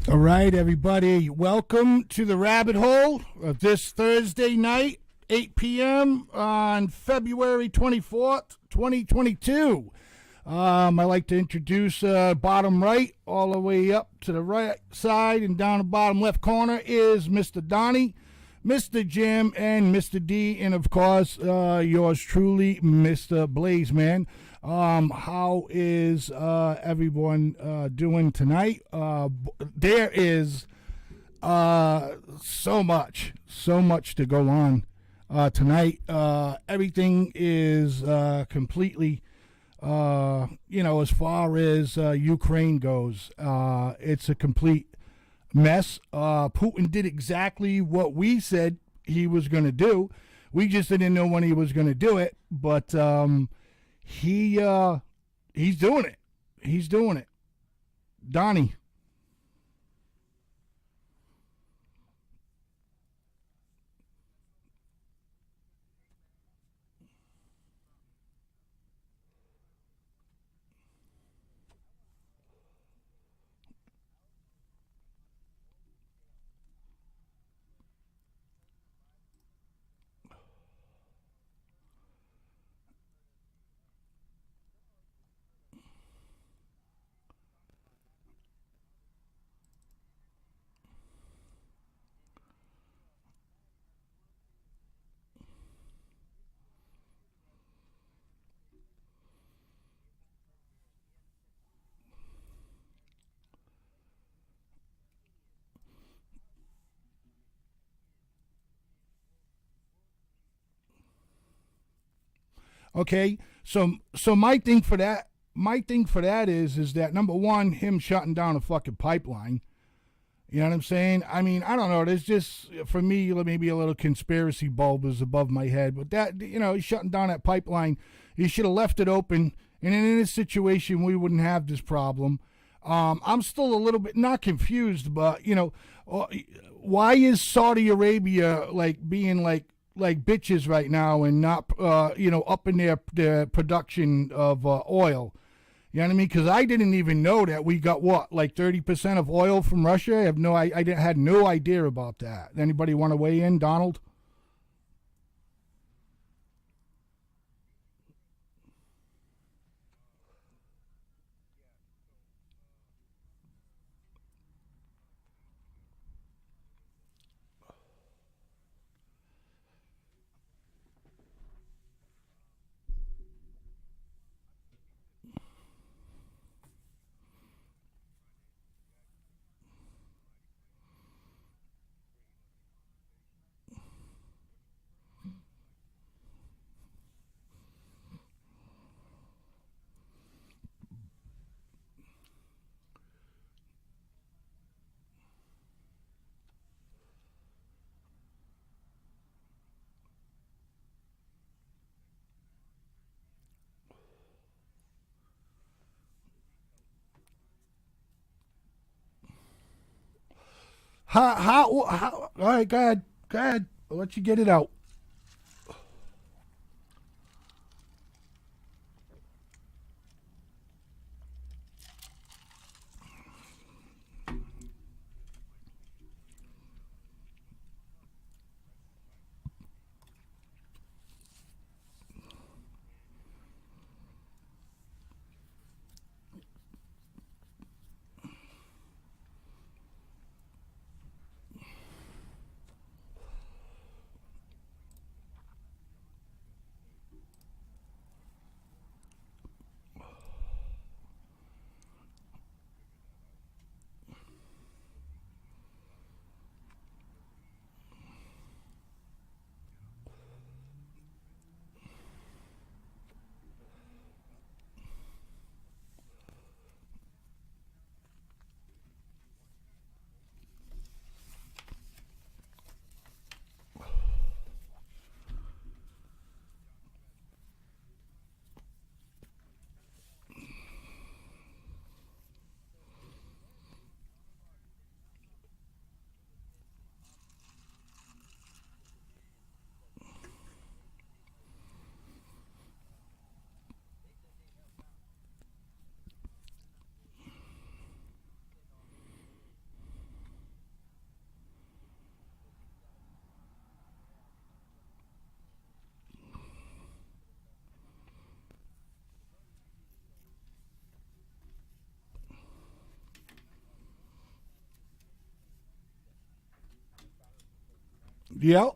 All right, everybody, welcome to the rabbit hole of this Thursday night, 8 p.m. on February 24th, 2022. I like to introduce bottom right all the way up to the right side and down the bottom left corner is Mr. Donnie, Mr. Jim, and Mr. D, and of course, yours truly, Mr. Blazeman. How is everyone doing tonight? There is so much to go on tonight. Everything is completely, as far as Ukraine goes, it's a complete mess. Putin did exactly what we said he was going to do. We just didn't know when he was going to do it, but he's doing it. He's doing it. Donnie. Okay, so my thing for that is that number one, him shutting down a fucking pipeline. You know what I'm saying? I mean, I don't know. There's just for me maybe a little conspiracy bulb is above my head, but that he's shutting down that pipeline. He should have left it open, and in this situation, we wouldn't have this problem. I'm still a little bit not confused, but why is Saudi Arabia like being like bitches right now and not up in their production of oil? You know what I mean? Because I didn't even know that we got what, like 30% of oil from Russia. I had no idea about that. Anybody want to weigh in, Donald? How all right, go ahead. I'll let you get it out. Yep.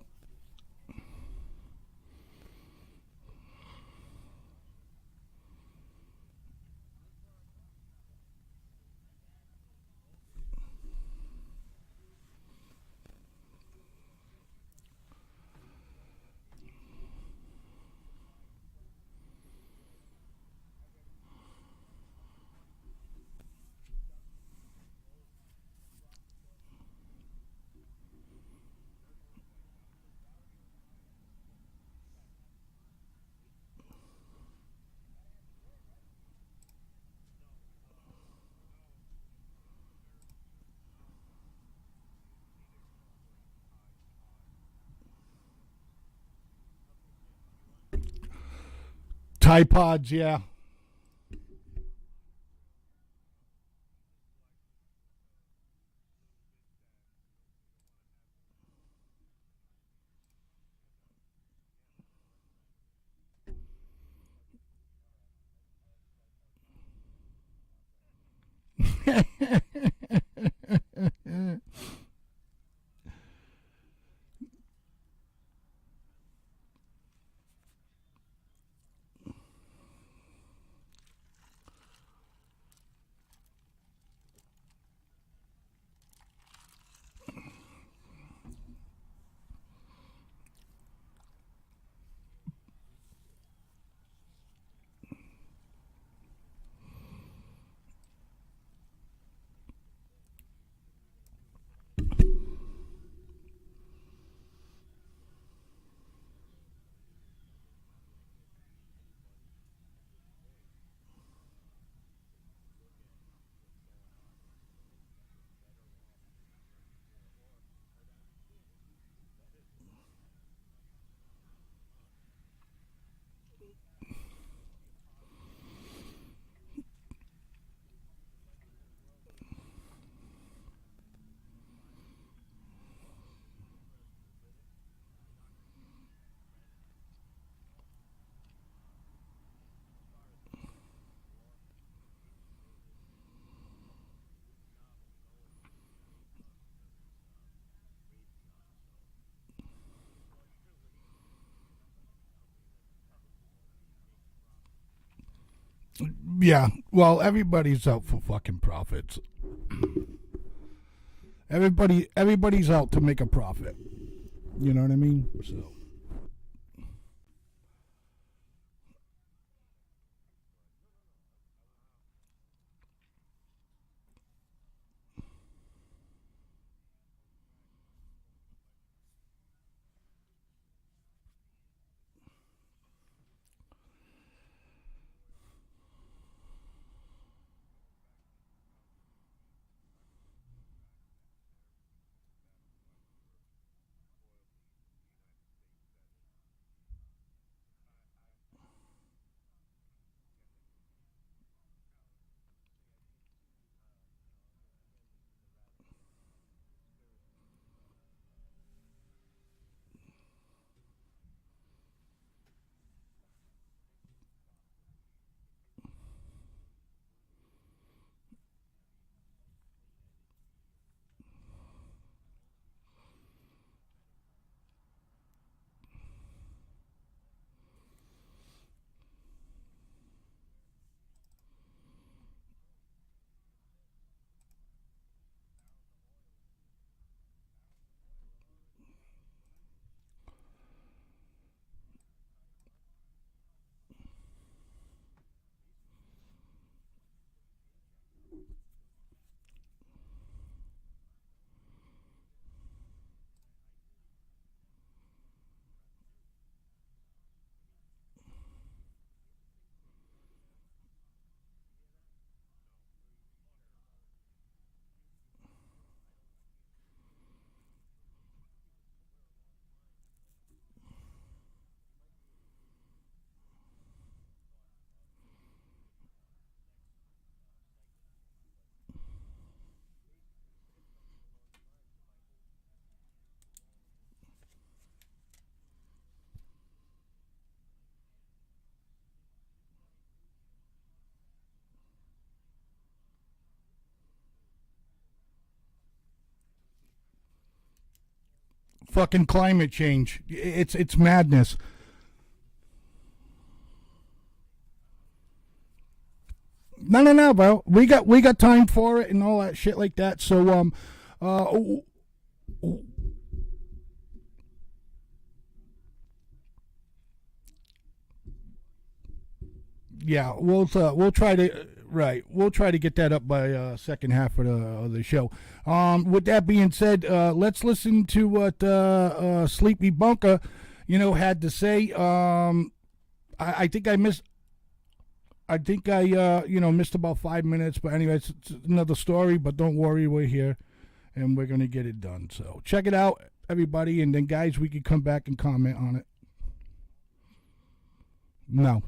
Tide Pods, yeah. Yeah. Well, everybody's out for fucking profits. Everybody's out to make a profit. You know what I mean? So fucking climate change. It's madness. No, bro. We got time for it and all that shit like that. So uh, yeah, we'll try to right. We'll try to get that up by second half of the show. With that being said, let's listen to what Sleepy Bunker, had to say. I think I missed. I think I missed about 5 minutes, but anyway, it's another story. But don't worry, we're here and we're gonna get it done. So check it out, everybody, and then guys, we can come back and comment on it. No.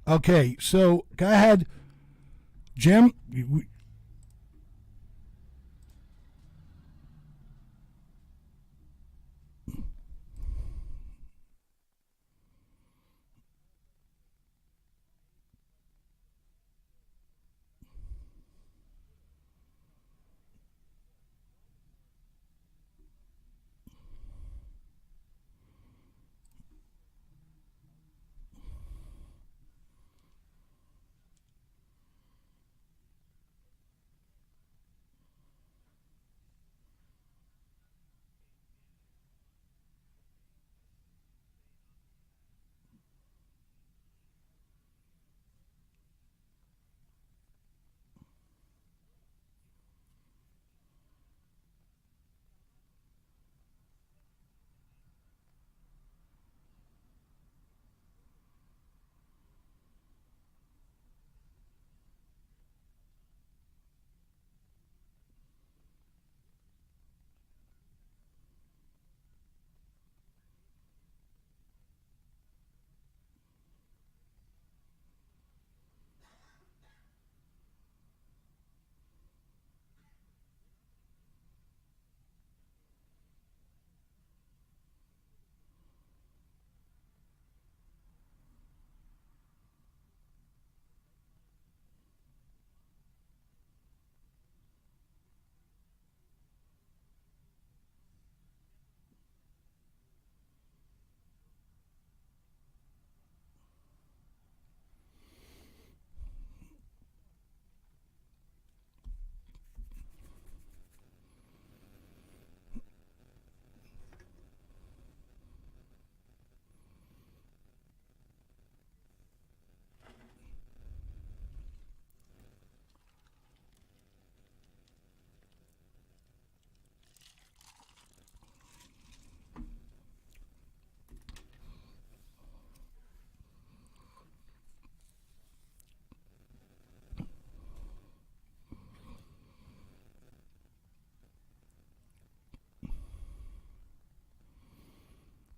Okay, so go ahead, Jim.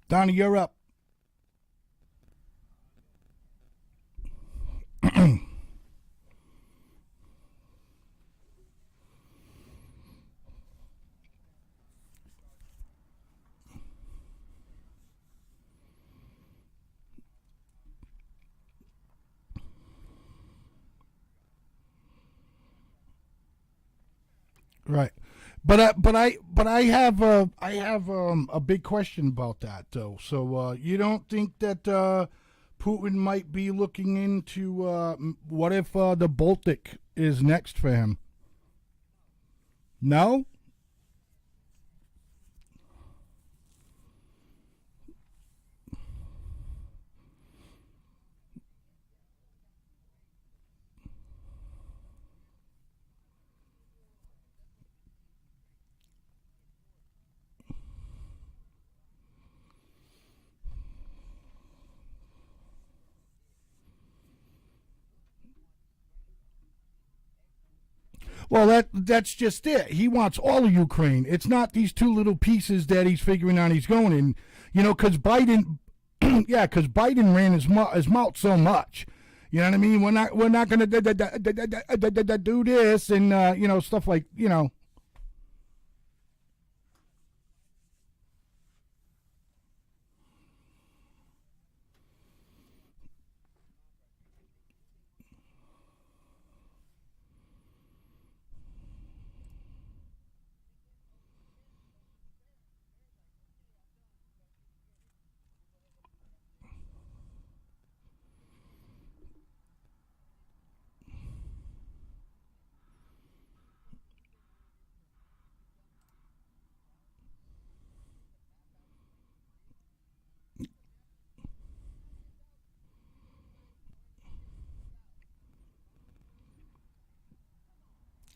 Donnie, you're up. Right. But I have a big question about that though. So you don't think that Putin might be looking into what if the Baltic is next for him? No. Well, that's just it. He wants all of Ukraine. It's not these two little pieces that he's figuring out he's going in. You know, because Biden, yeah, because Biden ran his mouth so much. You know what I mean? We're not going to do this and you know, stuff like, you know.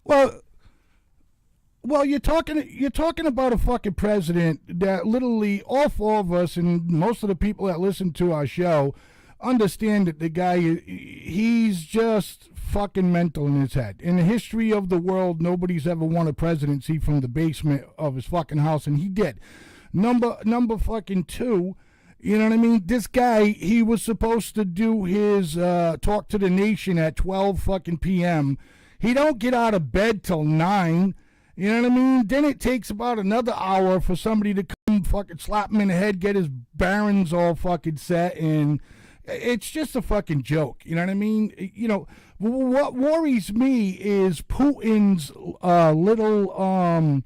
Well, Well, you're talking about a fucking president that literally all four of us and most of the people that listen to our show understand that the guy he's just fucking mental in his head. In the history of the world, nobody's ever won a presidency from the basement of his fucking house, and he did. Number fucking two, You know what I mean? This guy, he was supposed to do his talk to the nation at 12 fucking p.m. He don't get out of bed till 9. You know what I mean? Then it takes about another hour for somebody to come fucking slap him in the head, get his barons all fucking set, and it's just a fucking joke. You know what I mean? You know, what worries me is Putin's little,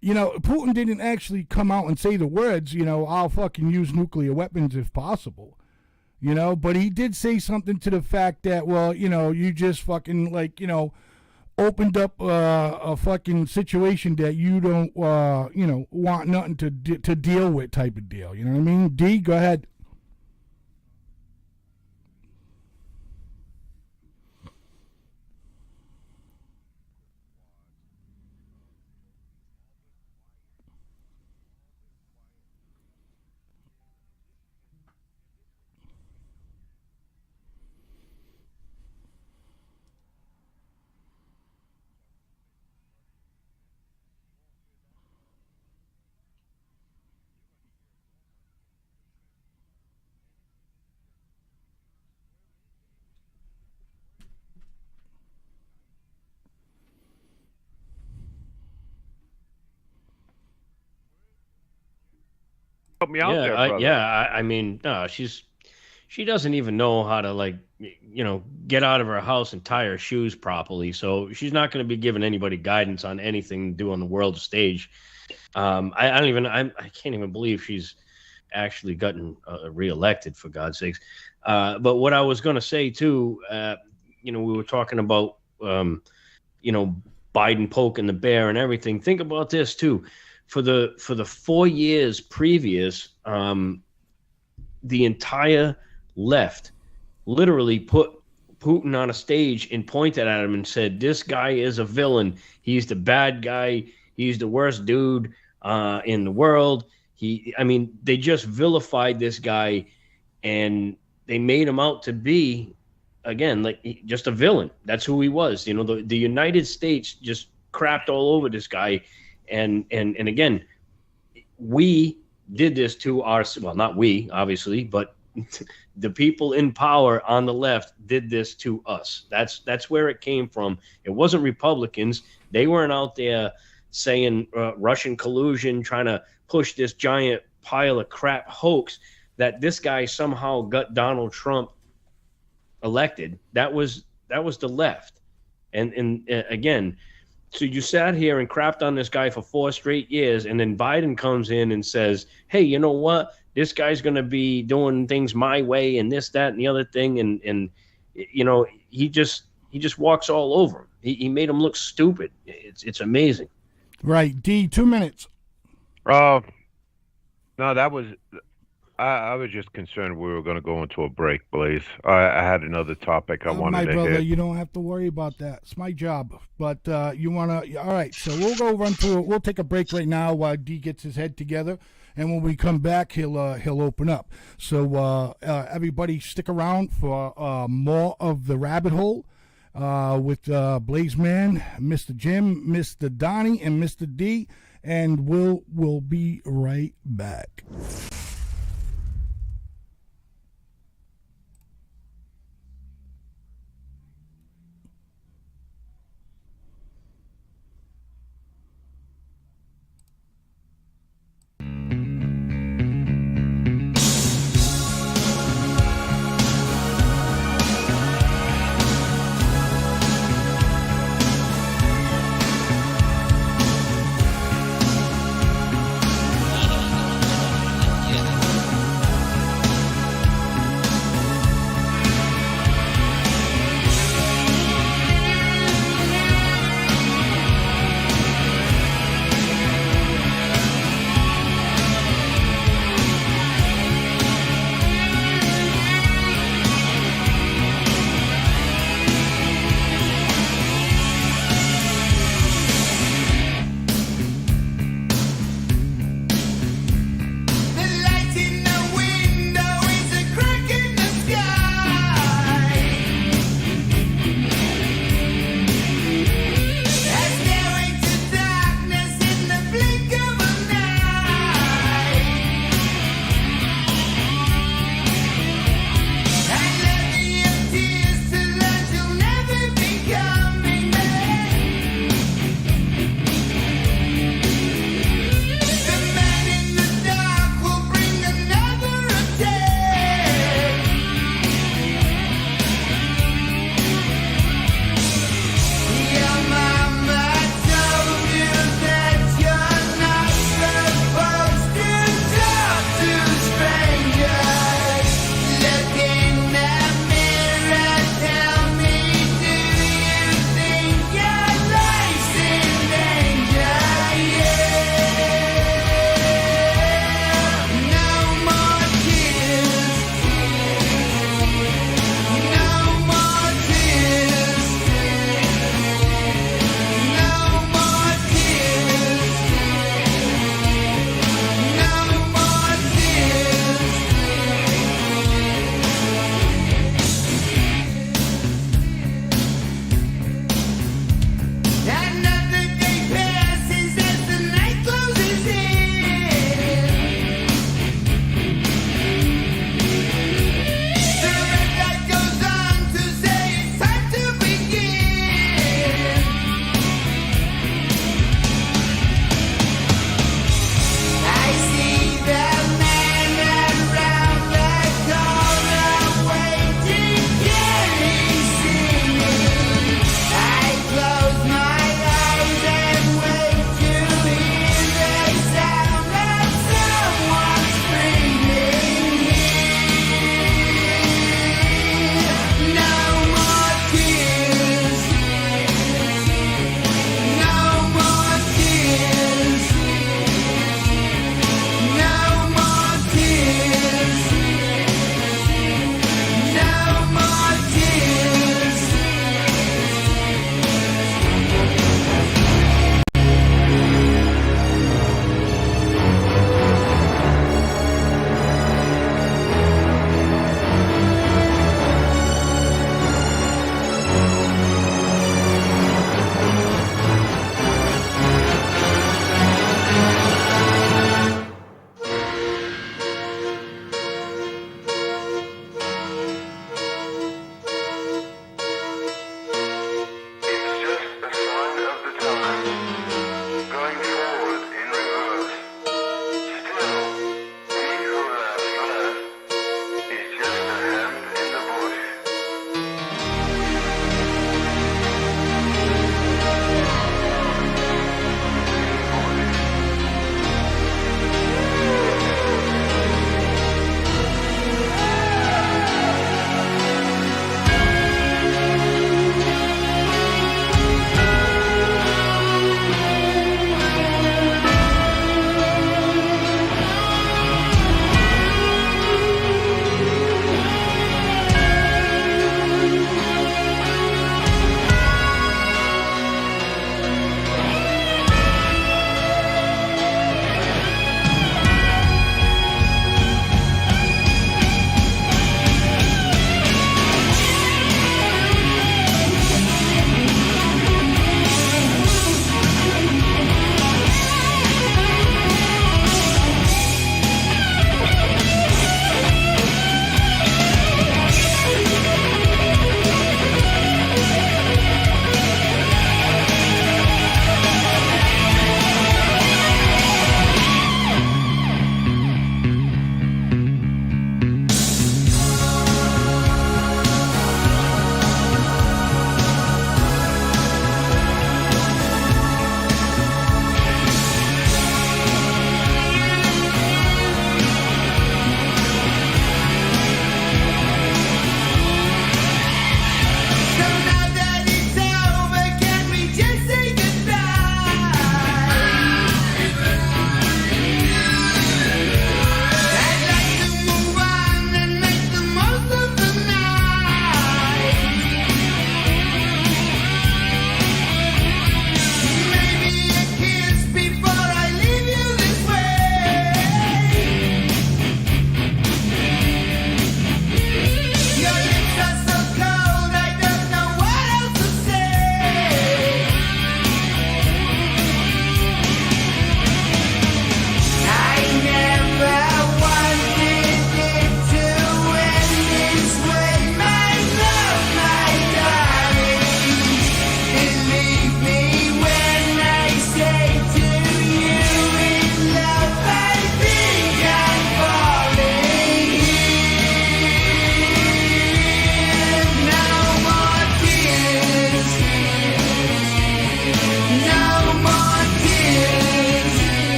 you know, Putin didn't actually come out and say the words, you know, I'll fucking use nuclear weapons if possible, you know, but he did say something to the fact that, well, you know, you just fucking, like, you know, opened up a fucking situation that you don't, you know, want nothing to deal with type of deal. You know what I mean? D, go ahead. Help me out there, brother. I mean, no, she doesn't even know how to, like, you know, get out of her house and tie her shoes properly. So she's not going to be giving anybody guidance on anything to do on the world stage. I can't even believe she's actually gotten reelected, for God's sakes. But what I was going to say too, you know, we were talking about, you know, Biden poking the bear and everything. Think about this too. For the 4 years previous, the entire left literally put Putin on a stage and pointed at him and said, "This guy is a villain. He's the bad guy. He's the worst dude in the world." I mean, they just vilified this guy, and they made him out to be, again, like just a villain. That's who he was. You know, the United States just crapped all over this guy. And again, we did this to well, not we, obviously, but the people in power on the left did this to us. That's where it came from. It wasn't Republicans. They weren't out there saying Russian collusion, trying to push this giant pile of crap hoax that this guy somehow got Donald Trump elected. That was the left. And again, so you sat here and crapped on this guy for 4 straight years, and then Biden comes in and says, "Hey, you know what? This guy's going to be doing things my way, and this, that, and the other thing." And you know, he just walks all over him. He made him look stupid. It's amazing. Right, D, 2 minutes. No, that was. I was just concerned we were going to go into a break, Blaze. I had another topic I wanted to hit. My brother, you don't have to worry about that. It's my job. But you want to... All right, so we'll go run through it. We'll take a break right now while D gets his head together. And when we come back, he'll open up. So everybody stick around for more of The Rabbit Hole with Blaze Man, Mr. Jim, Mr. Donnie, and Mr. D. And we'll be right back.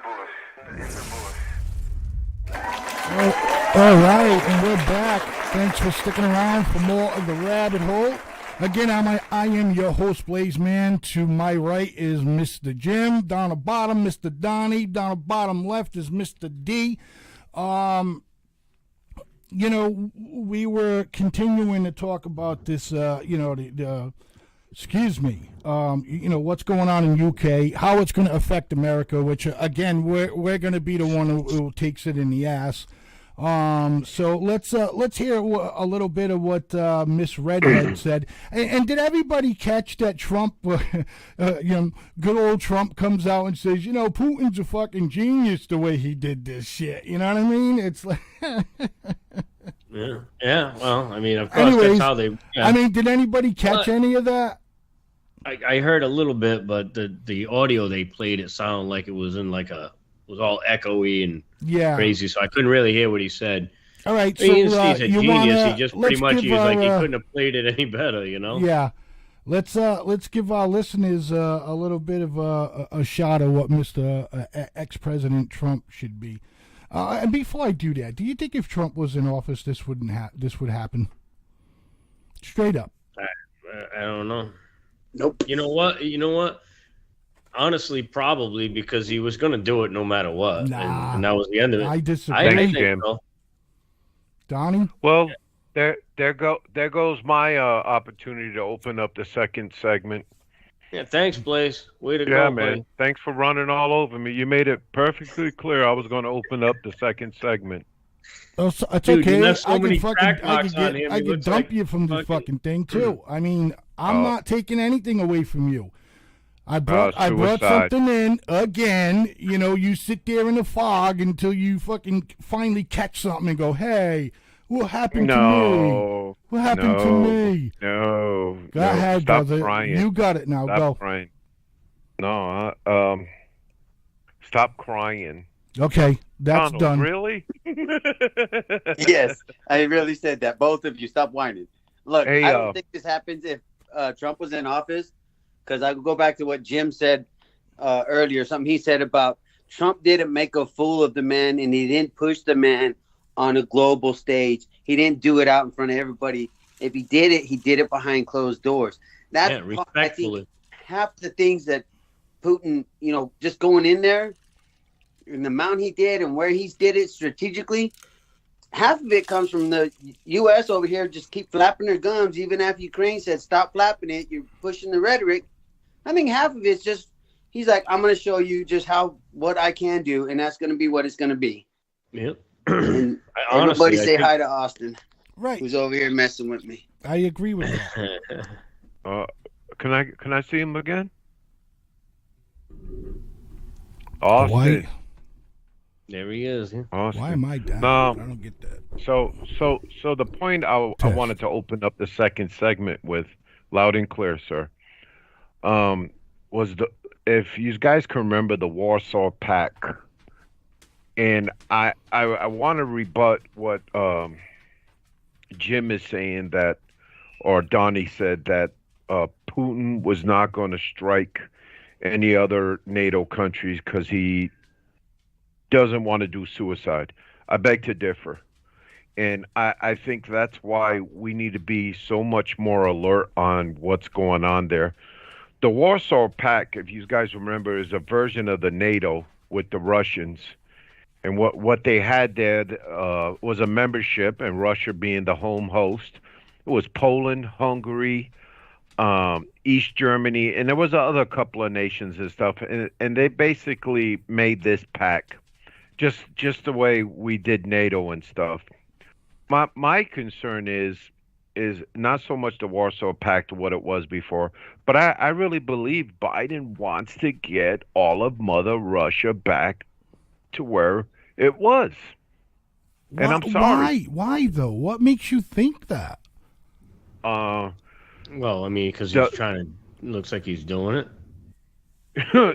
All right, and we're back. Thanks for sticking around for more of the Rabbit Hole. Again, I am your host, Blaze Man. To my right is Mr. Jim. Down the bottom, Mr. Donnie. Down the bottom left is Mr. D. You know, we were continuing to talk about this, excuse me, you know, what's going on in UK, how it's going to affect America, which, again, we're going to be the one who takes it in the ass. So let's hear a little bit of what Miss Redhead said. And did everybody catch that Trump, you know, good old Trump comes out and says, you know, Putin's a fucking genius the way he did this shit. You know what I mean? It's like... Yeah. Well, I mean, of course, Anyways, that's how they. Yeah. I mean, did anybody catch any of that? I heard a little bit, but the audio they played, it sounded like it was in like it was all echoey and crazy, so I couldn't really hear what he said. All right, I mean, so he's a genius. He just pretty much he couldn't have played it any better, you know. Yeah, let's give our listeners a little bit of a shot of what Mr. Ex-President Trump should be. And before I do that, do you think if Trump was in office, this would happen? Straight up. I don't know. Nope. You know what? Honestly, probably because he was going to do it no matter what, and that was the end of it. I disagree. I Thanks, think Jim. so. Donnie? Well, there goes my opportunity to open up the second segment. Yeah, thanks, Blaze. Way to Yeah, go, man. buddy. Thanks for running all over me. You made it perfectly clear I was going to open up the second segment. Oh, so, it's Dude, okay. you left so I many can crack fucking, I marks can on get, him. I He can looks dump like you from the fucking thing too. I mean, I'm not taking anything away from you. I brought suicide. something in again. You know, you sit there in the fog until you fucking finally catch something and go, "Hey, what happened to me? What happened to me?" No. Go ahead, Stop brother. crying. You got it now. Stop Go. crying. No, stop crying. Okay, that's Donald, done. Really? Yes, I really said that. Both of you, stop whining. Look, Hey, I don't think this happens if Trump was in office, because I go back to what Jim said earlier. Something he said about Trump didn't make a fool of the man, and he didn't push the man on a global stage. He didn't do it out in front of everybody. If he did it behind closed doors. That's I respectfully. think half the things that Putin, you know, just going in there and the amount he did and where he did it strategically, half of it comes from the U.S. over here. Just keep flapping their gums. Even after Ukraine said, stop flapping it, you're pushing the rhetoric. I think half of it's just, he's like, I'm going to show you just what I can do. And that's going to be what it's going to be. Yep. And Honestly, everybody say hi to Austin, Right. who's over here messing with me. I agree with that. Can I see him again? Why? Austin. There he is. Yeah. Austin. Why am I down? No. I don't get that. So the point I wanted to open up the second segment with, loud and clear, sir, was if you guys can remember the Warsaw Pact, and I want to rebut what Jim is saying, that, or Donnie said that Putin was not going to strike any other NATO countries because he doesn't want to do suicide. I beg to differ. And I think that's why we need to be so much more alert on what's going on there. The Warsaw Pact, if you guys remember, is a version of the NATO with the Russians. And what they had there was a membership, and Russia being the home host. It was Poland, Hungary, East Germany, and there was another couple of nations and stuff. And they basically made this pact just the way we did NATO and stuff. My concern is not so much the Warsaw Pact, what it was before, but I really believe Biden wants to get all of Mother Russia back to where it was. And I'm sorry. Why though? What makes you think that? Well, I mean, because he's trying to. Looks like he's doing it.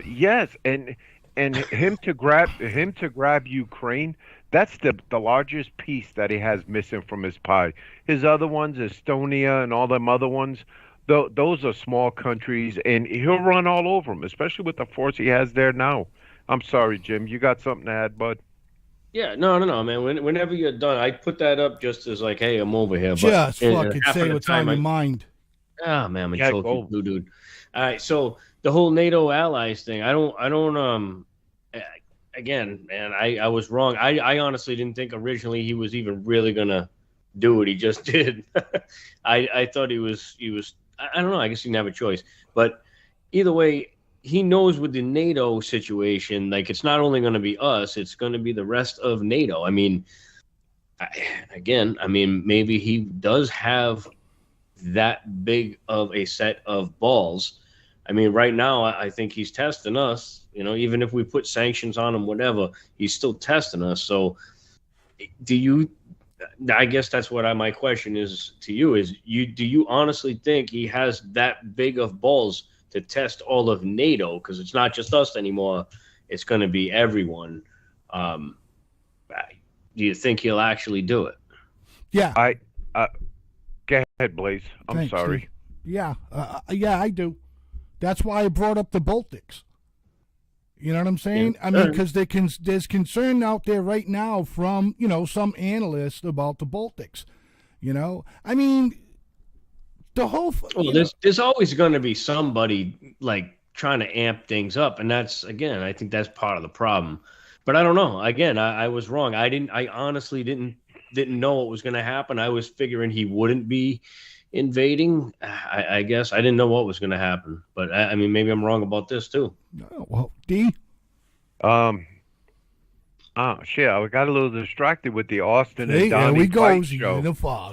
Yes, and him to grab Ukraine. That's the largest piece that he has missing from his pie. His other ones, Estonia and all them other ones, those are small countries, and he'll run all over them, especially with the force he has there now. I'm sorry, Jim. You got something to add, bud? Yeah, no, man. Whenever you're done, I put that up just as like, hey, I'm over here. Just But fucking half of say the what's on time your I mind. Ah, man, I'm a Yeah, choke go. you, dude. All right, so the whole NATO allies thing, I don't, a- again, man, I was wrong. I honestly didn't think originally he was even really gonna do what he just did. I thought he was, I don't know. I guess he didn't have a choice, but either way, he knows with the NATO situation, like it's not only going to be us, it's going to be the rest of NATO. I mean, I mean, maybe he does have that big of a set of balls. I mean, right now, I think he's testing us. You know, even if we put sanctions on him, whatever, he's still testing us. So, do you? I guess that's what my question is to you: is do you honestly think he has that big of balls to test all of NATO? Because it's not just us anymore; it's going to be everyone. Um, do you think he'll actually do it? Yeah. Go ahead, Blaze. I'm Thanks, sorry. Steve. Yeah. Yeah, I do. That's why I brought up the Baltics. You know what I'm saying? Yeah. I mean, because there's concern out there right now from, some analysts about the Baltics. I mean, the whole. Well, there's always going to be somebody like trying to amp things up, and that's again, I think that's part of the problem. But I don't know. Again, I was wrong. I honestly didn't know what was going to happen. I was figuring he wouldn't be invading. I guess I didn't know what was going to happen. But I mean, maybe I'm wrong about this too. Oh, well, D. Shit, I got a little distracted with the Austin Hey, and there Donnie we go. fight He's show. in the fog.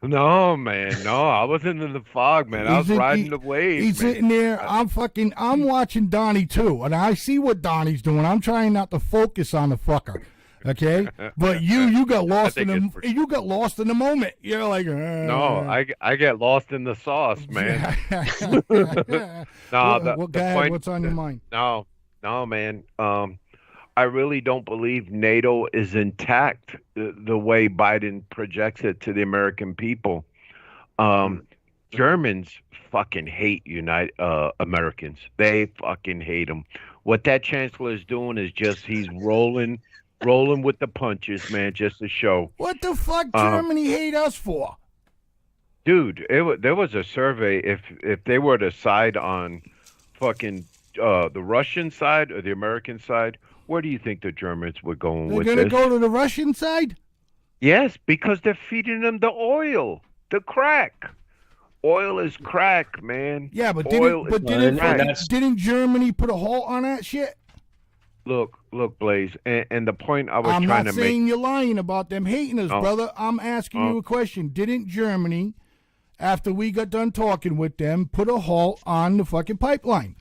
No, man, no, I wasn't in the fog, man. I was riding the wave. He's man. sitting there. I'm watching Donnie too, and I see what Donnie's doing. I'm trying not to focus on the fucker. Okay, but you got lost in think the you got lost in the moment. You're like, No, I get lost in the sauce, man. Go ahead. What's on your mind? No, man. I really don't believe NATO is intact the way Biden projects it to the American people. Germans fucking hate Americans. They fucking hate them. What that chancellor is doing is just he's rolling with the punches, man, just to show. What the fuck Germany hate us for? Dude, there was a survey. If they were to side on fucking the Russian side or the American side, where do you think the Germans were going with this? They're gonna go to the Russian side? Yes, because they're feeding them the oil, the crack. Oil is crack, man. Yeah, but Oil didn't Germany put a halt on that shit? Look, Blaze, and the point I was I'm trying not to make. saying you're lying about them hating us, brother. I'm asking you a question. Didn't Germany, after we got done talking with them, put a halt on the fucking pipeline?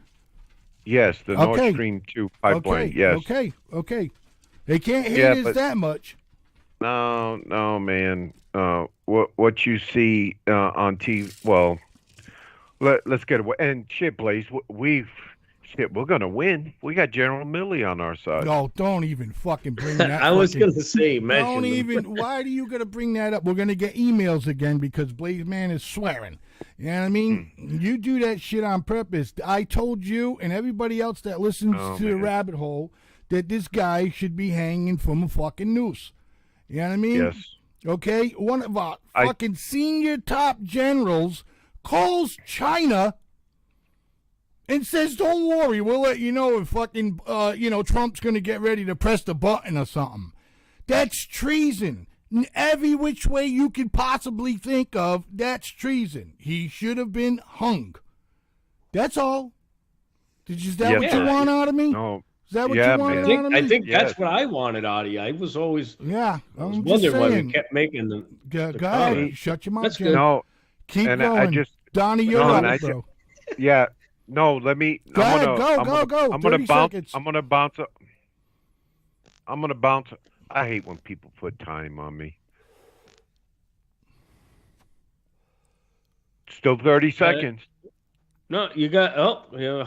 Yes, the Nord Stream 2 pipeline. Yes. Okay. They can't hate us that much. No, man. What you see on TV? Well, let's get away. And shit, Blaze, we're gonna win. We got General Milley on our side. No, don't even fucking bring that. I was gonna say, mention don't them. even. Why do you gotta bring that up? We're gonna get emails again because Blaze Man is swearing. You know what I mean? You do that shit on purpose. I told you and everybody else that listens to the rabbit hole that this guy should be hanging from a fucking noose. You know what I mean? Yes. Okay? One of our fucking senior top generals calls China and says, "Don't worry, we'll let you know if fucking Trump's gonna get ready to press the button or something." That's treason. In every which way you could possibly think of, that's treason. He should have been hung. That's all. Is that what you want out of me? No. Is that what you wanted out of me? I think that's what I wanted out of you. I was always I was wondering why we kept making them. Go ahead. Shut your mouth, That's Jim. good. No. Keep and going. Donnie, you're up, bro. Yeah. No, let me. Go ahead. Go. I'm gonna 30 bounce. seconds. I'm gonna bounce. I'm gonna bounce. I hate when people put time on me. Still 30 seconds. No, you got.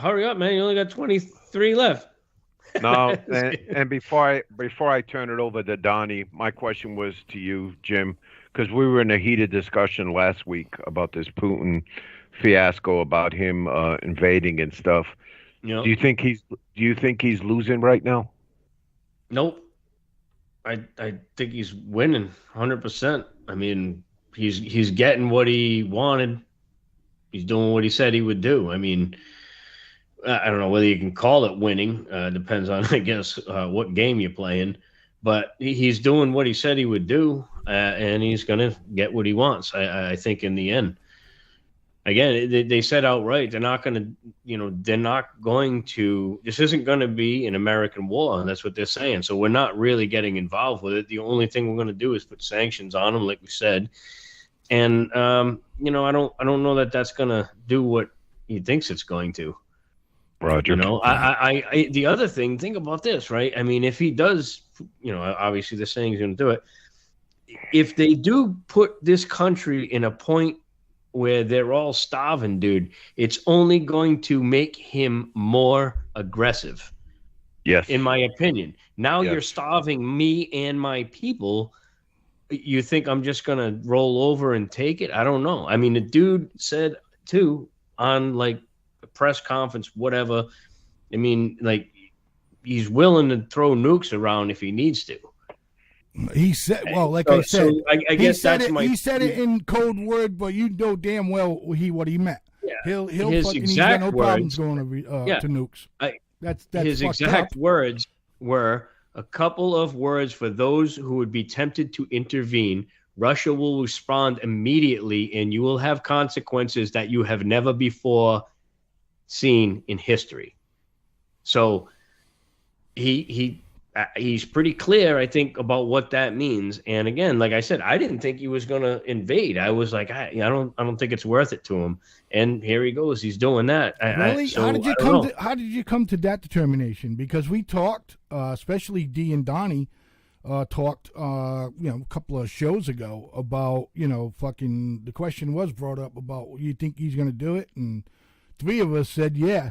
Hurry up, man! You only got 23 left. No, and before I turn it over to Donnie, my question was to you, Jim, because we were in a heated discussion last week about this Putin fiasco, about him invading and stuff. You know, Do you think he's losing right now? nope. I think he's winning 100%. I mean, he's getting what he wanted. He's doing what he said he would do. I mean, I don't know whether you can call it winning. Depends on, I guess, what game you're playing. But he's doing what he said he would do, and he's going to get what he wants. I think in the end. Again, they said outright they're not going to, they're not going to. This isn't going to be an American war, and that's what they're saying. So we're not really getting involved with it. The only thing we're going to do is put sanctions on them, like we said. And I don't know that that's going to do what he thinks it's going to. Roger. I the other thing, think about this, right? I mean, if he does, obviously they're saying he's going to do it. If they do put this country in a point where they're all starving, dude, it's only going to make him more aggressive. Yes. In my opinion. Now Yes. you're starving me and my people. You think I'm just going to roll over and take it? I don't know. I mean, the dude said, too, on, like, a press conference, whatever. I mean, like, he's willing to throw nukes around if he needs to. He said, well, like I said, I guess that's my. He said it in code word, but you know damn well what he meant. Yeah. He'll His fucking, he's exact got no problems going to nukes. That's his fucked exact up. words were a couple of words for those who would be tempted to intervene. Russia will respond immediately, and you will have consequences that you have never before seen in history. So he's pretty clear, I think, about what that means. And again, like I said, I didn't think he was going to invade. I was like, I don't think it's worth it to him. And here he goes, he's doing that. Really? How did you come to that determination? Because we talked, especially Dee and Donnie, talked, a couple of shows ago about, fucking. The question was brought up about, you think he's going to do it? And three of us said, yeah.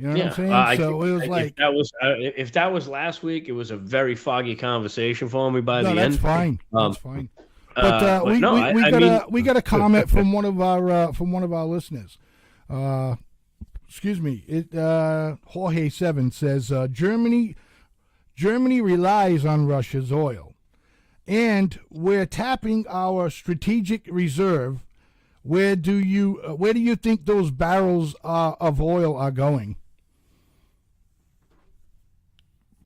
You know what I'm saying? So it was like if that was last week, it was a very foggy conversation for me by the end. That's fine. That's fine. But we got a comment from one of our listeners. Excuse me. Jorge 7 says Germany relies on Russia's oil, and we're tapping our strategic reserve. Where do you think those barrels of oil are going?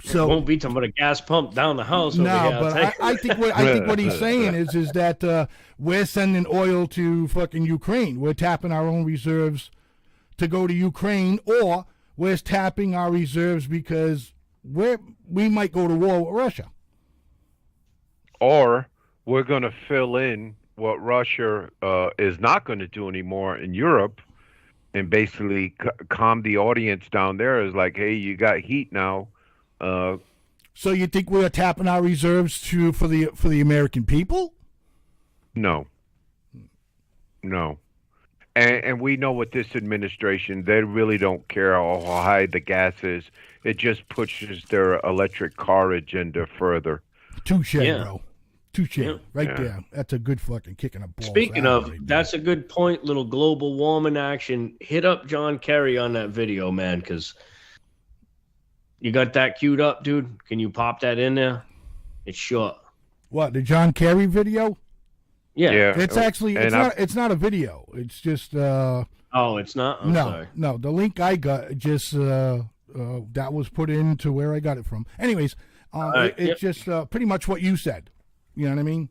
So it won't be talking about a gas pump down the house. No, but I think what he's saying is that we're sending oil to fucking Ukraine. We're tapping our own reserves to go to Ukraine, or we're tapping our reserves because we might go to war with Russia. Or we're going to fill in what Russia is not going to do anymore in Europe, and basically calm the audience down there. Is like, hey, you got heat now. So you think we're tapping our reserves for the American people? No. And we know with this administration, they really don't care how high the gas is. It just pushes their electric car agenda further. Touche, bro. Touche. Right there. That's a good fucking kick in the balls. Speaking of, that's a good point. Little global warming action. Hit up John Kerry on that video, man, because you got that queued up, dude. Can you pop that in there? It's short. What, the John Kerry video? Yeah. It's actually it's not a video. It's just oh, it's not? Sorry. No. The link I got just that was put into where I got it from. Anyways, it's just pretty much what you said. You know what I mean?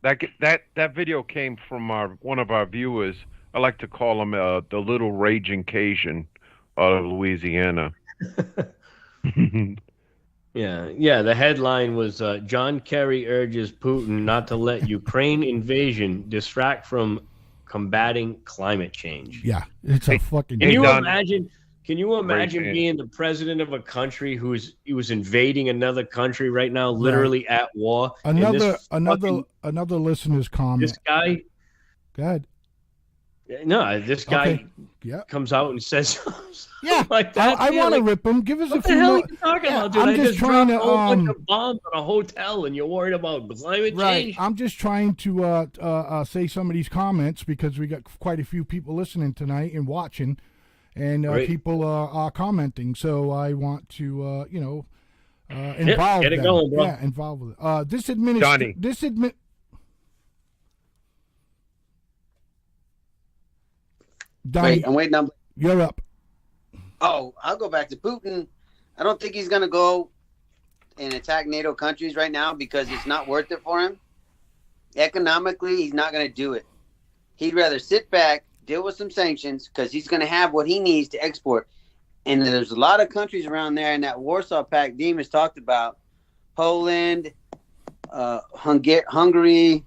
That video came from one of our viewers. I like to call him the little raging Cajun out of Louisiana. Yeah. The headline was John Kerry urges Putin not to let Ukraine invasion distract from combating climate change. Yeah, it's a fucking. Can you imagine being the president of a country who's invading another country right now, literally at war? Another listener's comment. This guy. Go ahead. No, this guy comes out and says, like that. I want to rip him. Give us a few more. What the hell are you talking about, dude? I'm just trying to bunch of bombs on a hotel, and you're worried about climate change. I'm just trying to say some of these comments because we got quite a few people listening tonight and watching, and Great. people are commenting. So I want to, involve get it them. going, bro. Yeah, involve with it. Johnny. Donnie, Wait, I'm waiting on. you're up. Oh, I'll go back to Putin. I don't think he's going to go and attack NATO countries right now because it's not worth it for him. Economically, he's not going to do it. He'd rather sit back, deal with some sanctions, because he's going to have what he needs to export. And there's a lot of countries around there in that Warsaw Pact Demas talked about. Poland, Hungary,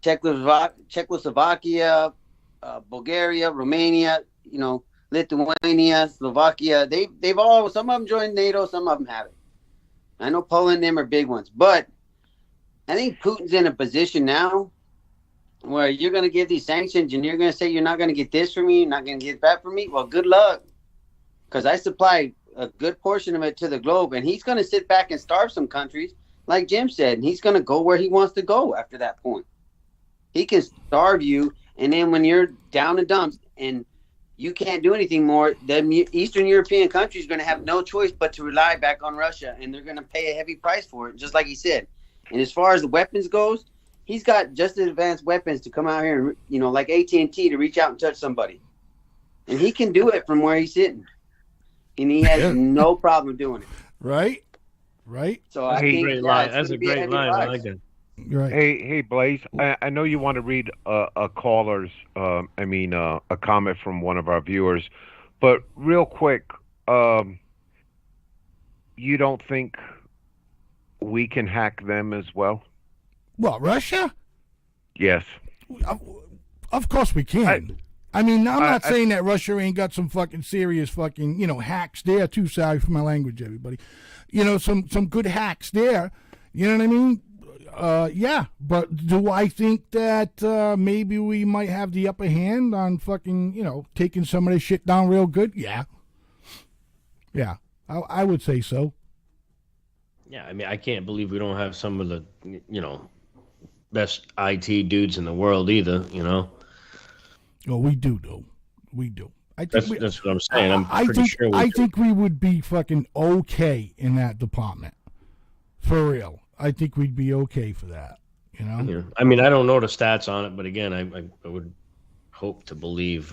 Czechoslovakia, Bulgaria, Romania, Lithuania, Slovakia. They've all, some of them joined NATO, some of them haven't. I know Poland and them are big ones, but I think Putin's in a position now where you're going to give these sanctions and you're going to say you're not going to get this from me, you're not going to get that from me. Well, good luck, because I supply a good portion of it to the globe, and he's going to sit back and starve some countries, like Jim said, and he's going to go where he wants to go after that point. He can starve you, and then when you're down in dumps and you can't do anything more, the Eastern European countries are going to have no choice but to rely back on Russia, and they're going to pay a heavy price for it, just like he said. And as far as the weapons goes, he's got just as advanced weapons to come out here and, like AT&T, to reach out and touch somebody. And he can do it from where he's sitting. And he has no problem doing it. Right. So I think that's a great line. I like that. Right. Hey, Blaze. I know you want to read a comment from one of our viewers, but real quick, you don't think we can hack them as well? What, Russia? Yes. Of course we can. I'm not saying that Russia ain't got some fucking serious fucking, hacks there too. Sorry for my language, everybody. Some good hacks there. You know what I mean? Yeah. But do I think that maybe we might have the upper hand on fucking, taking some of this shit down real good? Yeah. Yeah. I would say so. Yeah, I can't believe we don't have some of the, best IT dudes in the world either, Oh, we do, though. We do. That's what I'm saying. I'm pretty sure I think we would be fucking okay in that department. For real. I think we'd be okay for that, Yeah. I don't know the stats on it, but again, I would hope to believe.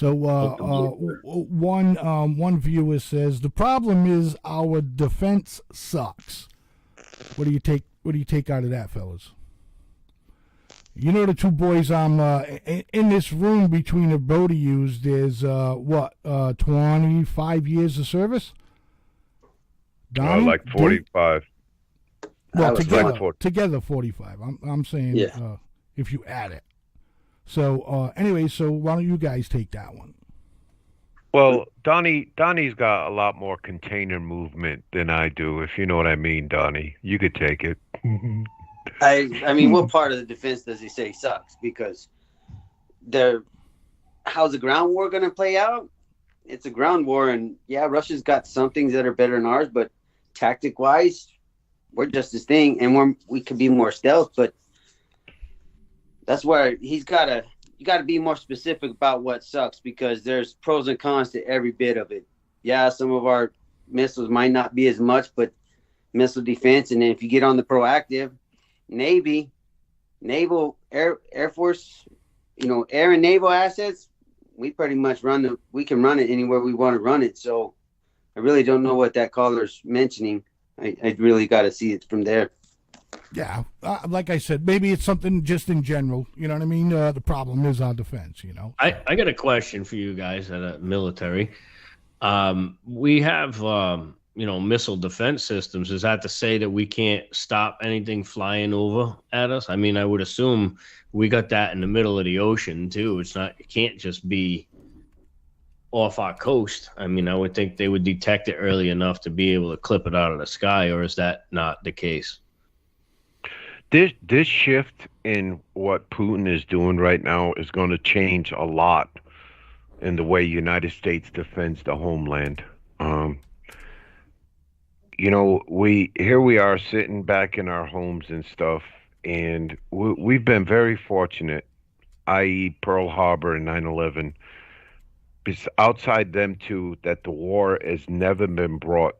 One viewer says the problem is our defense sucks. What do you take out of that, fellas? The two boys in this room between the both of yous, there's 25 years of service? Donnie? Like 45. Well, together 45. I'm saying if you add it. So anyway, why don't you guys take that one? Well, Donnie's got a lot more container movement than I do, if you know what I mean, Donnie. You could take it. What part of the defense does he say sucks? Because how's the ground war going to play out? It's a ground war, and yeah, Russia's got some things that are better than ours, but tactic-wise, we're just as thing, and we could be more stealth. But that's where you got to be more specific about what sucks, because there's pros and cons to every bit of it. Yeah, some of our missiles might not be as much, but missile defense, and then if you get on the proactive, Navy, naval, Air Force, air and naval assets, we pretty much we can run it anywhere we want to run it. So I really don't know what that caller's mentioning. I really got to see it from there. Yeah, like I said, maybe it's something just in general. You know what I mean? The problem is our defense, I got a question for you guys at a military. We have, missile defense systems. Is that to say that we can't stop anything flying over at us? I would assume we got that in the middle of the ocean too. It can't just be off our coast. I would think they would detect it early enough to be able to clip it out of the sky, or is that not the case? This shift in what Putin is doing right now is going to change a lot in the way United States defends the homeland. We are sitting back in our homes and stuff, and we've been very fortunate, i.e. Pearl Harbor and 9/11. outside them two, that the war has never been brought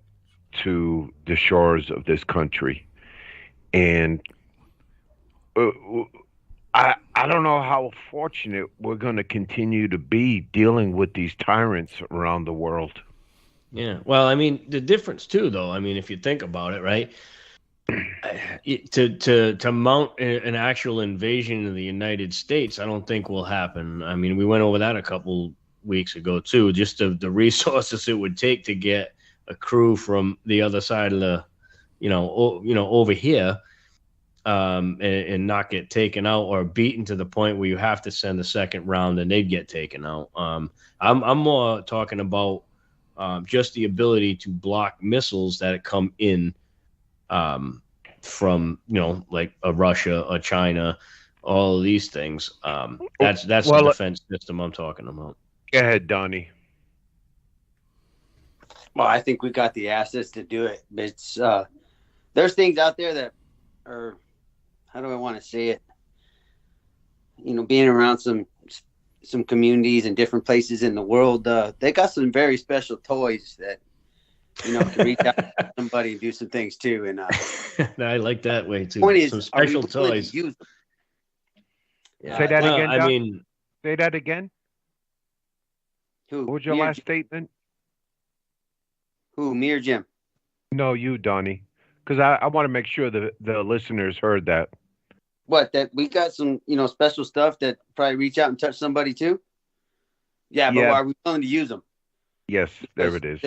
to the shores of this country, and uh, I don't know how fortunate we're going to continue to be dealing with these tyrants around the world. Yeah. Well, I mean, the difference too, though. I mean, if you think about it, right? To mount an actual invasion of the United States, I don't think will happen. I mean, we went over that a couple weeks ago too. Just the resources it would take to get a crew from the other side of the, over here, and not get taken out or beaten to the point where you have to send a second round and they'd get taken out. I'm more talking about just the ability to block missiles that come in. From like a Russia, a China, all of these things. That's the defense system I'm talking about. Go ahead, Donnie. Well, I think we got the assets to do it. It's there's things out there that are, how do I want to say it? Being around some communities and different places in the world, they got some very special toys that can reach out to somebody and do some things too. And I like that way too. Point is, some special are we willing toys. to use them? Say that again, Doc? I mean, say that again. Who? What was your last statement? Who? Me or Jim? No, you, Donnie. Because I want to make sure the listeners heard that. What? That we got some, special stuff that probably reach out and touch somebody too? Yeah, but are we willing to use them? Yes, there it is.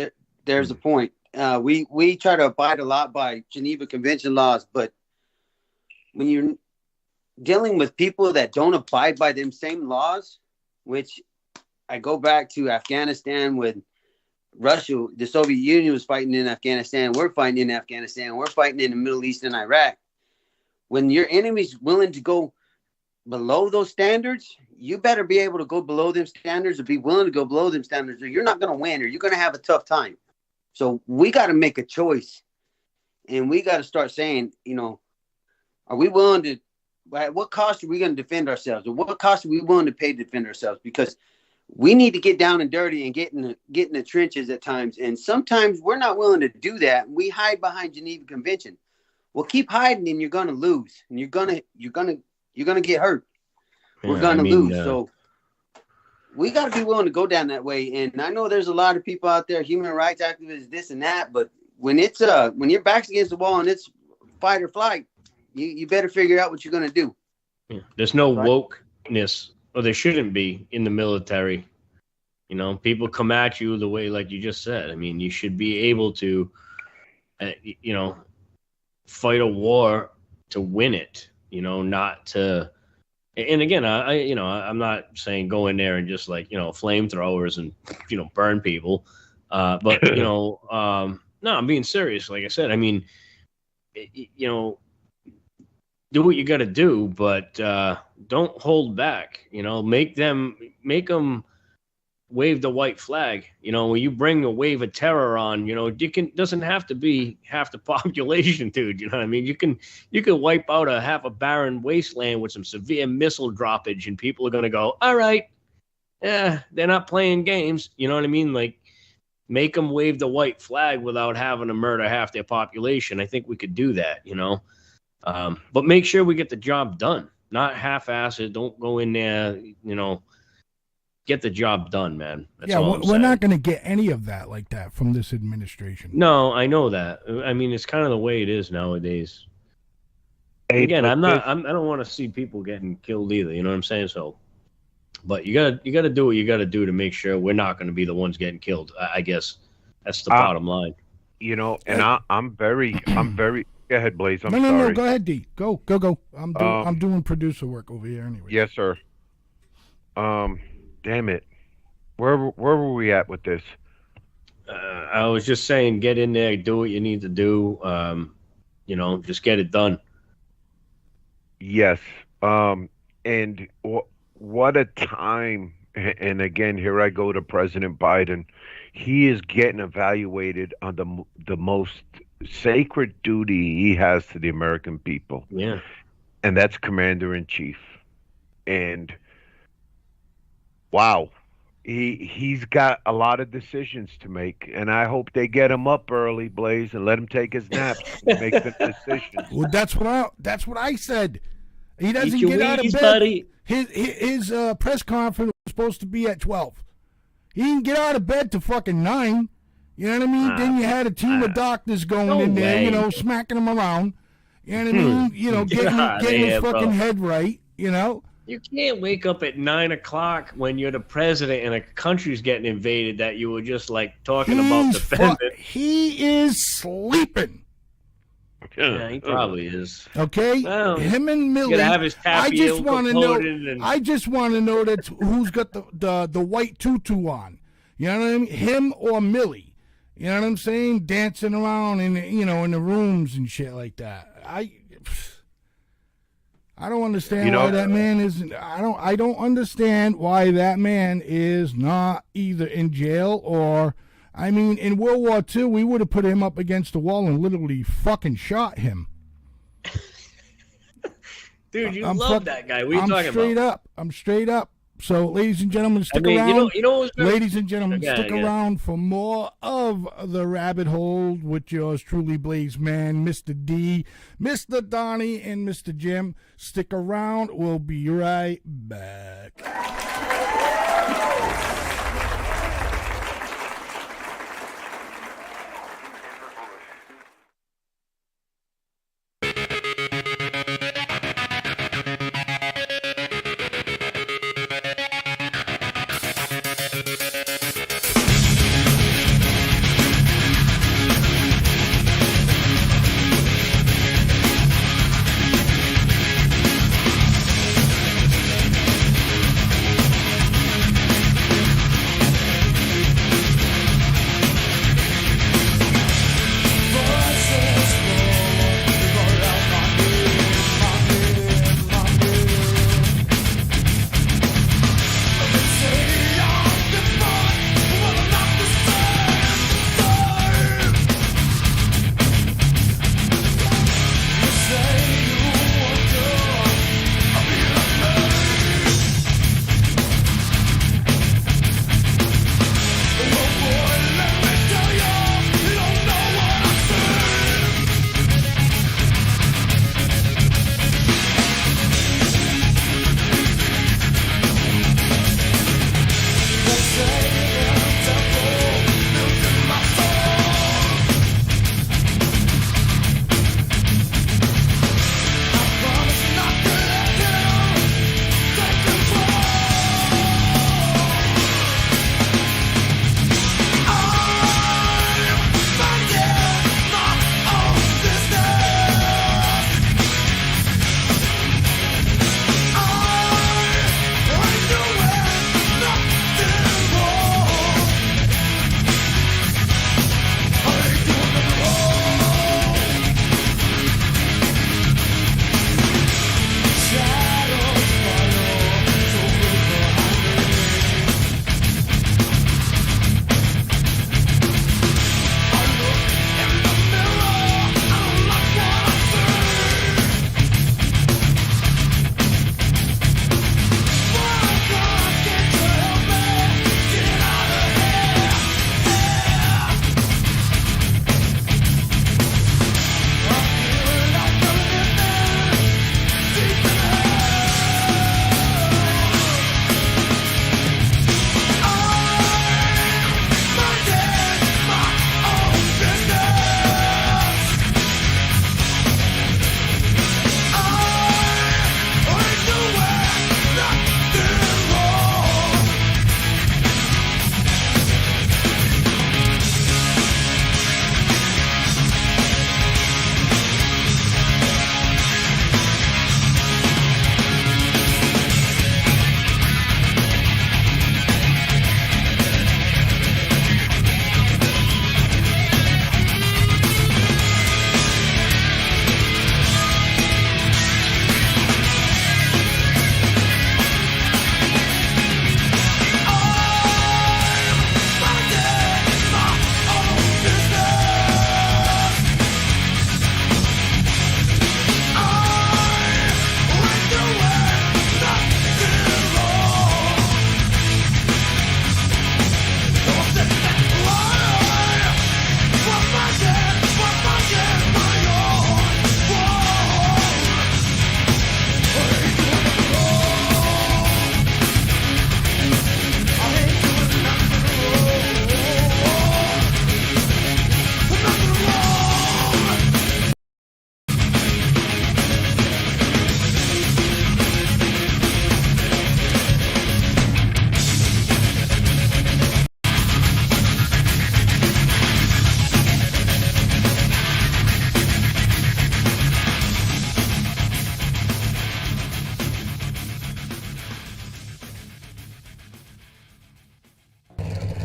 There's a point. We try to abide a lot by Geneva Convention laws, but when you're dealing with people that don't abide by them same laws, which I go back to Afghanistan when Russia, the Soviet Union was fighting in Afghanistan. We're fighting in Afghanistan. We're fighting in the Middle East and Iraq. When your enemy's willing to go below those standards, you better be able to go below them standards or be willing to go below them standards, or you're not going to win, or you're going to have a tough time. So we got to make a choice, and we got to start saying, are we willing to, at what cost are we going to defend ourselves? Or what cost are we willing to pay to defend ourselves? Because we need to get down and dirty and get in the trenches at times. And sometimes we're not willing to do that. We hide behind Geneva Convention. Well, keep hiding and you're going to lose, and you're going to get hurt. We're going to lose. So we got to be willing to go down that way. And I know there's a lot of people out there, human rights activists, this and that. But when it's when your back's against the wall and it's fight or flight, you better figure out what you're going to do. Yeah. There's no wokeness, or there shouldn't be, in the military. People come at you the way, like you just said. I mean, you should be able to, fight a war to win it. Not to. And again, I'm not saying go in there and just flamethrowers and burn people, but no, I'm being serious. Like I said, I mean, do what you got to do, but don't hold back. Make them wave the white flag. When you bring a wave of terror on, doesn't have to be half the population, dude. You know what I mean? You can wipe out half a barren wasteland with some severe missile droppage, and people are gonna go, all right, yeah, they're not playing games. You know what I mean? Like, make them wave the white flag without having to murder half their population. I think we could do that. But make sure we get the job done, not half-ass it. Don't go in there, get the job done, man. That's all we're not going to get any of that like that from this administration. No, I know that. I mean, it's kind of the way it is nowadays. Again, I don't want to see people getting killed either. You know what I'm saying? So, but you gotta do what you gotta do to make sure we're not going to be the ones getting killed. I guess that's the bottom line. And I'm very. Go ahead, Blaze. I'm sorry. No. Go ahead, D. Go. I'm doing producer work over here anyway. Yes, sir. Damn it. Where were we at with this? I was just saying, get in there, do what you need to do. Just get it done. Yes. And what a time. And again, here I go to President Biden. He is getting evaluated on the most sacred duty he has to the American people. Yeah. And that's Commander-in-Chief. And wow, he's got a lot of decisions to make, and I hope they get him up early, Blaze, and let him take his naps and make the decisions. Well, that's what I said. He doesn't your get out of wheeze, bed. buddy. His press conference was supposed to be at 12. He didn't get out of bed till fucking 9. You know what I mean? Then you had a team of doctors going No in there, way. smacking him around. You know what I mean? Getting his fucking head right. You can't wake up at 9 o'clock when you're the president and a country's getting invaded that you were just like talking about defending. He is sleeping. Yeah, he probably is. Okay, Well, him and Millie. Gotta have his I just tapioca want to know. coated and- I just want to know that who's got the white tutu on. You know what I mean? Him or Millie. You know what I'm saying? Dancing around in the rooms and shit like that. I don't understand why that man isn't. I don't understand why that man is not either in jail or. I mean, in World War II, we would have put him up against the wall and literally fucking shot him. Dude, you love that guy. What are you talking straight about? up. I'm straight up. So, ladies and gentlemen, stick around. You know what's very- Ladies and gentlemen, Yeah, stick yeah. around for more of The Rabbit Hole with yours truly, Blaze Man, Mr. D, Mr. Donnie, and Mr. Jim. Stick around. We'll be right back.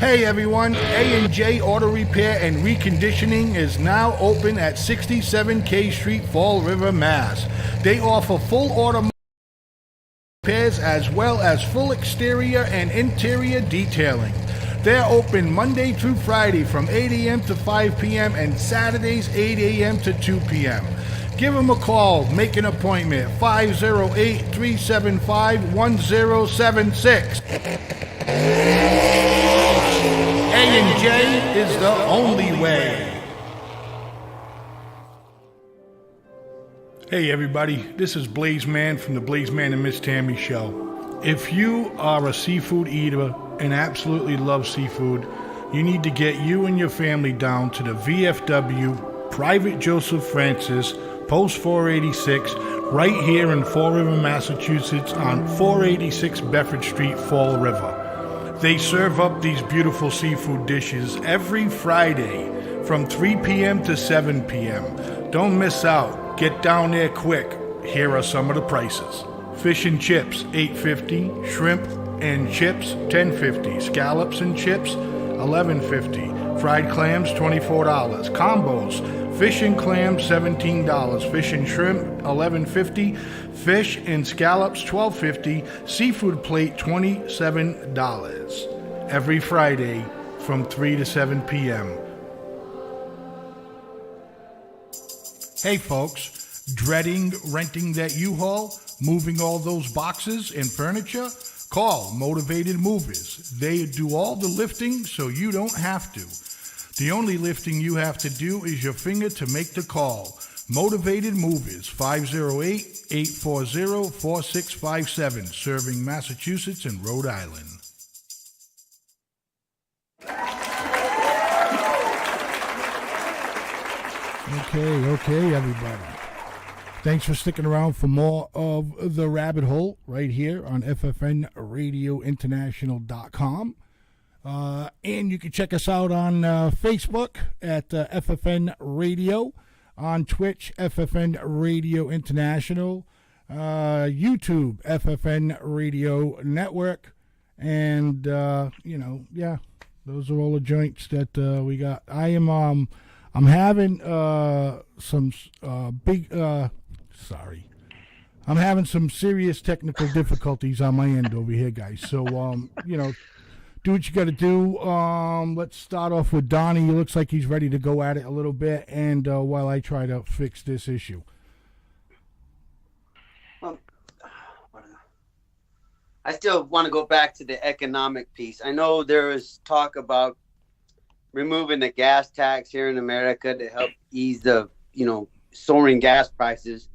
Hey everyone, A&J Auto Repair and Reconditioning is now open at 67 K Street, Fall River, Mass. They offer full auto repairs as well as full exterior and interior detailing. They're open Monday through Friday from 8 a.m. to 5 p.m. and Saturdays 8 a.m. to 2 p.m. Give them a call, make an appointment, 508-375-1076. A&J is the only way. Hey everybody, this is Blaze Man from the Blaze Man and Miss Tammy Show. If you are a seafood eater and absolutely love seafood, you need to get you and your family down to the VFW Private Joseph Francis, Post 486, right here in Fall River, Massachusetts on 486 Bedford Street, Fall River. They serve up these beautiful seafood dishes every Friday from 3 p.m. to 7 p.m. Don't miss out. Get down there quick. Here are some of the prices. Fish and chips, $8.50. Shrimp and chips, $10.50. Scallops and chips, $11.50. Fried clams, $24. Combos, fish and clams, $17. Fish and shrimp, $11.50. Fish and scallops, $12.50. Seafood plate, $27. Every Friday from 3 to 7 p.m. Hey folks, dreading renting that U-Haul, moving all those boxes and furniture? Call Motivated Movers. They do all the lifting so you don't have to. The only lifting you have to do is your finger to make the call. Motivated Movers, 508-840-4657, serving Massachusetts and Rhode Island. Okay, everybody. Thanks for sticking around for more of The Rabbit Hole right here on FFNRadioInternational.com. And you can check us out on Facebook at FFN Radio, on Twitch, FFN Radio International, YouTube, FFN Radio Network, and, those are all the joints that we got. I'm having some I'm having some serious technical difficulties on my end over here, guys. So, do what you got to do. Let's start off with Donnie. He looks like he's ready to go at it a little bit, and while I try to fix this issue. I still want to go back to the economic piece. I know there is talk about removing the gas tax here in America to help ease the, soaring gas prices.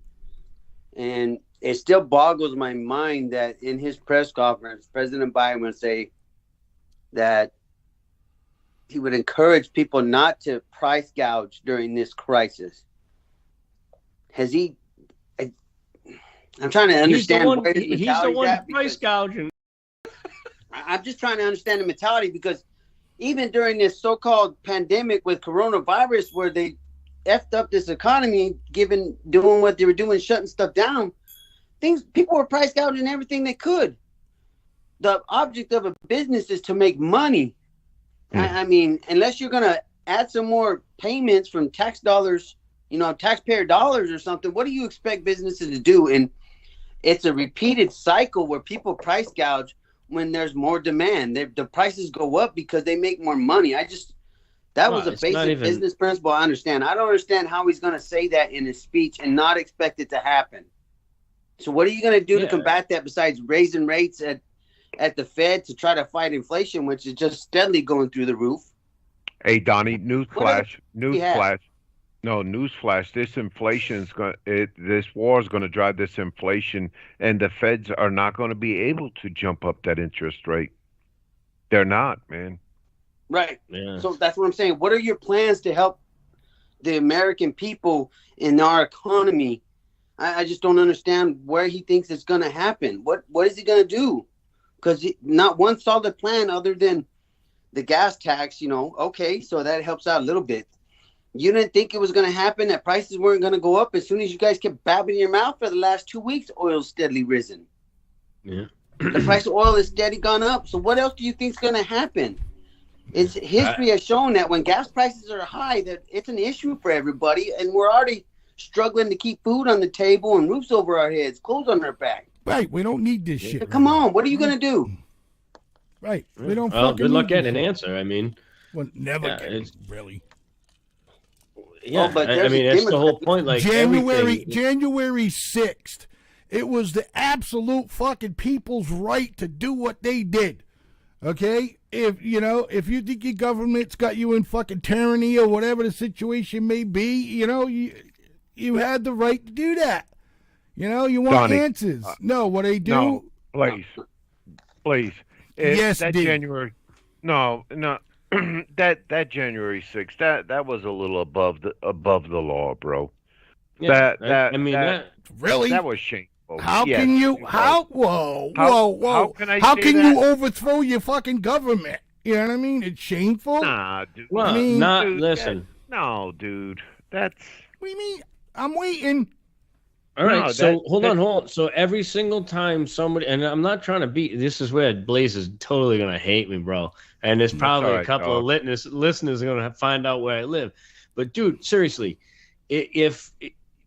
And it still boggles my mind that in his press conference, President Biden would say that he would encourage people not to price gouge during this crisis. Has he? I'm trying to understand where his he's the one at, price gouging. I'm just trying to understand the mentality, because even during this so-called pandemic with coronavirus, where they effed up this economy, doing what they were doing, shutting stuff down, people were price gouging everything they could. The object of a business is to make money. I mean, unless you're going to add some more payments from tax dollars, taxpayer dollars or something, what do you expect businesses to do? And it's a repeated cycle where people price gouge when there's more demand. The prices go up because they make more money. That was a basic business principle I understand. I don't understand how he's going to say that in his speech and not expect it to happen. So what are you going to do to combat that besides raising rates at the Fed to try to fight inflation, which is just steadily going through the roof? Hey, Donnie, newsflash. This inflation this war is going to drive this inflation, and the Feds are not going to be able to jump up that interest rate. They're not, man. Right. Yeah. So that's what I'm saying. What are your plans to help the American people in our economy? I just don't understand where he thinks it's going to happen. What is he going to do? Because not one solid plan other than the gas tax, okay, so that helps out a little bit. You didn't think it was going to happen, that prices weren't going to go up as soon as you guys kept babbling your mouth for the last 2 weeks. Oil's steadily risen. Yeah. The price of oil is steady gone up. So what else do you think is going to happen? It's history has shown that when gas prices are high, that it's an issue for everybody, and we're already struggling to keep food on the table and roofs over our heads, clothes on our back. Right. We don't need this shit. Come on, what are you gonna do? Right. We don't. Well, fucking good luck need this getting an shit. answer. I mean, Well, never Yeah, get it's- really. yeah. but I there's mean, a that's the whole Democrat- point. Like January everything- 6th. It was the absolute fucking people's right to do what they did. Okay? If you think your government's got you in fucking tyranny or whatever the situation may be, you had the right to do that. You want Donnie, answers. No, what they do. No, please. Yes, that D. January. No. that January 6th. That was a little above the law, bro. yeah, that- I mean, that- Really? That was shameful. How Yes, can you? it was. How? Whoa! How can I say you that? overthrow your fucking government? You know what I mean? It's shameful. Nah, dude. well, I mean, dude, listen. No, dude. That's What do you mean? I'm waiting. All right, No, so that- hold on. So every single time somebody, and I'm not trying to be, this is where Blaze is totally gonna hate me, bro. And there's probably all a right, couple dog. of listeners are gonna find out where I live. But dude, seriously, if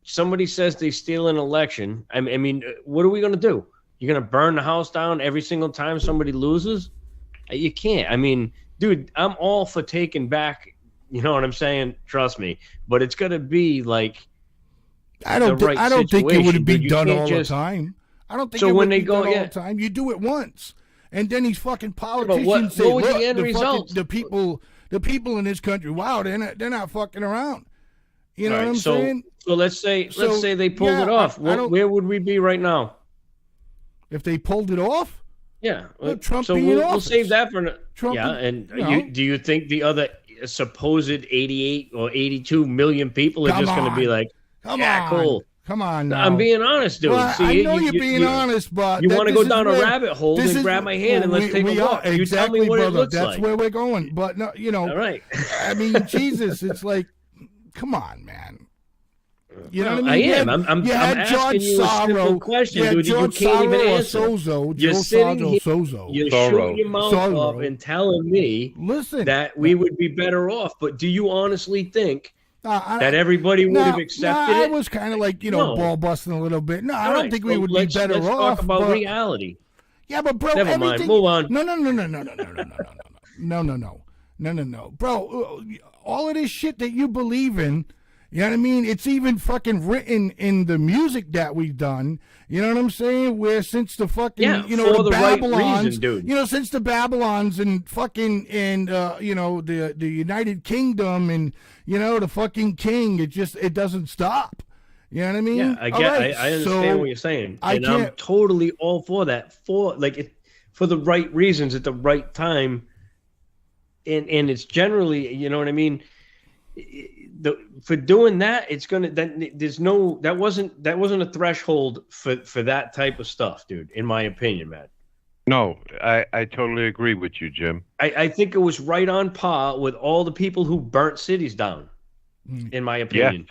somebody says they steal an election, I mean, what are we gonna do? You're gonna burn the house down every single time somebody loses? You can't. I mean, dude, I'm all for taking back. You know what I'm saying? Trust me. But it's gonna be like. I don't think it situation, would be dude. You done can't all just- the time. I don't think So it when would they be go- done all yeah. the time. You do it once, and then these fucking politicians what say, was the "Look, end result?" the people in this country, wow, they're not fucking around." You know All what right, I'm so, saying? So let's say So, they pulled yeah, it off. I don't- Where would we be right now? If they pulled it off, Yeah. Well, Trump so be in we'll office. save that for Trump yeah. be- And you know. do you think the other supposed 88 or 82 million people are Come just going to be on. like, come yeah, on, cool? come on. Now. I'm being honest, dude. Well, See, I know you, you're being honest, but You that- want to this go is down a where- rabbit hole this and is- grab my hand and let's take a we walk. are, You exactly, tell me what brother. it looks That's like. where we're going. But no, All right. I mean, Jesus, it's like, come on, man. You know Well, what I mean? I am. I'm you had asking George you a simple Sorrow. question, You had dude. You George can't even Sorrow or answer. Sozo. You're Joe sitting Sorrow, here- Sozo. You're Sorrow. shooting your mouth Sorrow. off and telling me Listen, that we would be better off. But do you honestly think I- that everybody would no, have accepted no, it? I was kind of like, No. ball busting a little bit. No, I All don't right, think we so would be let's better talk off. about but, reality. yeah, but bro, Never everything. mind. Move on. No, bro. All of this shit that you believe in, you know what I mean? It's even fucking written in the music that we've done. You know what I'm saying? Where since the fucking, Yeah, the for the right Babylons, reason, dude. Since the Babylons and fucking the United Kingdom and the fucking king, it doesn't stop. You know what I mean? Yeah, I All get. right, I understand so what you're saying, I and I'm can't- totally all for that. For the right reasons at the right time, and it's generally, you know what I mean. For doing that, it's gonna. That wasn't a threshold for that type of stuff, dude. In my opinion, man. No, I totally agree with you, Jim. I think it was right on par with all the people who burnt cities down, in my opinion.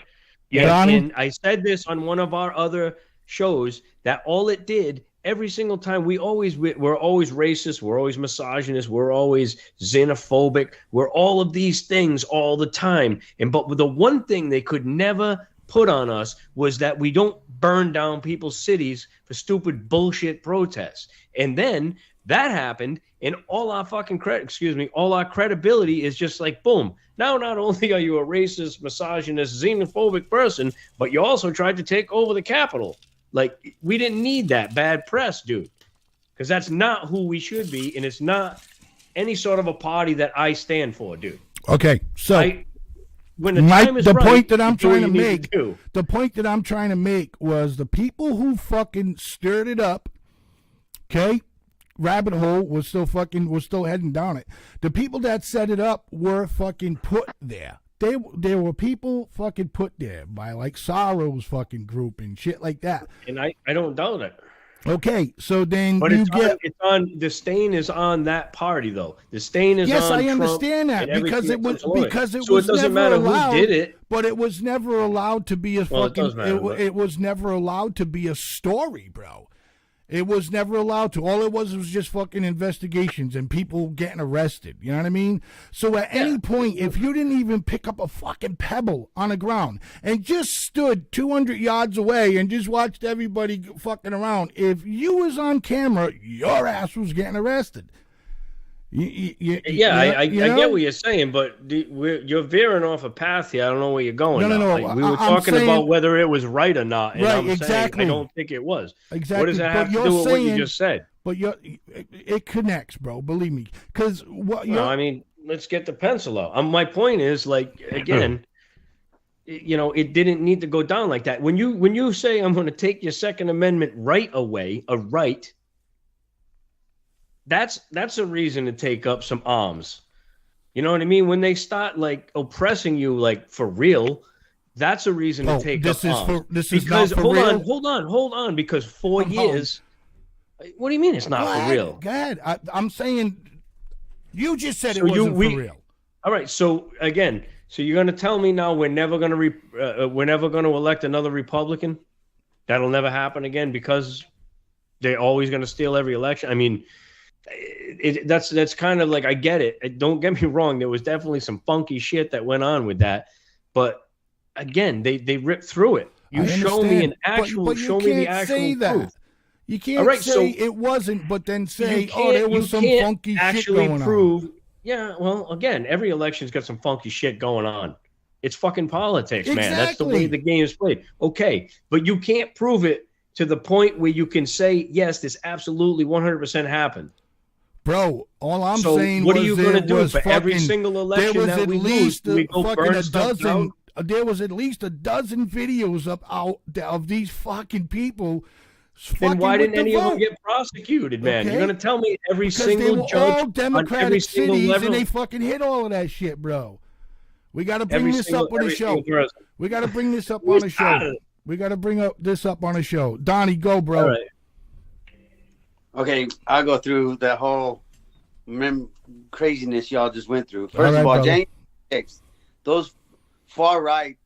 Yeah. And, Donnie? and I said this on one of our other shows that all it did every single time we're always racist, we're always misogynist, we're always xenophobic, we're all of these things all the time. But the one thing they could never put on us was that we don't burn down people's cities for stupid bullshit protests. And then that happened, and all our credibility is just like boom. Now, not only are you a racist, misogynist, xenophobic person, but you also tried to take over the Capitol. Like, we didn't need that bad press, dude, because that's not who we should be, and it's not any sort of a party that I stand for, dude. Okay, so When the time is right, point that I'm you do what trying to you need make, do. the point that I'm trying to make was the people who fucking stirred it up. Okay, rabbit hole was still heading down it. The people that set it up were fucking put there. There were people fucking put there by like Sorrow's fucking group and shit like that. And I don't doubt it. Okay, so then But you it's get. on the stain is on that party though. The stain is Yes, on I Trump understand that and because everything it was that comes along. because it so was it doesn't never matter allowed, who did it. but it was never allowed to be a Well, it fucking. does matter, but- It was never allowed to be a story, bro. It was never allowed to. All it was just fucking investigations and people getting arrested. You know what I mean? So at any point, if you didn't even pick up a fucking pebble on the ground and just stood 200 yards away and just watched everybody fucking around, if you was on camera, your ass was getting arrested. I get what you're saying, but you're veering off a path here. I don't know where you're going. No. Like, we were talking about whether it was right or not, and I'm exactly. saying I don't think it was. Exactly. What does that have to do with what you just said? But it connects, bro. Believe me, because I mean, let's get the pencil out. My point is, like, again, it didn't need to go down like that. When you say I'm going to take your Second Amendment right away, a right. That's a reason to take up some arms. You know what I mean? When they start like oppressing you, like for real, that's a reason to take up arms. This is not for real. Hold on, because 4 years. What do you mean it's not for real? Go ahead. I'm saying you just said it wasn't for real. All right. So again, you're going to tell me now we're never going to elect another Republican? That'll never happen again because they're always going to steal every election. I mean. That's kind of like, I get it. Don't get me wrong. There was definitely some funky shit that went on with that, but again, they ripped through it. You show me an actual, but show me the actual say proof. That. You can't say it wasn't, but then say, there was some funky shit going on. Yeah, well, again, every election's got some funky shit going on. It's fucking politics, man. That's the way the game is played. Okay, but you can't prove it to the point where you can say, yes, this absolutely 100% happened. Bro, all I'm saying what was are you going to do for fucking, every single election that we lose? We go burn stuff down? There was at least a dozen videos of these fucking people. Then why didn't any of them get prosecuted, man? Okay. You're going to tell me every because single they were judge all Democratic on every single cities level? And they fucking hit all of that shit, bro. We got to bring this up on the show. We got to bring this up on the show. We got to bring this up on the show. Donnie, go, bro. All right. Okay, I'll go through the whole craziness y'all just went through. First of all, January 6th, those far-right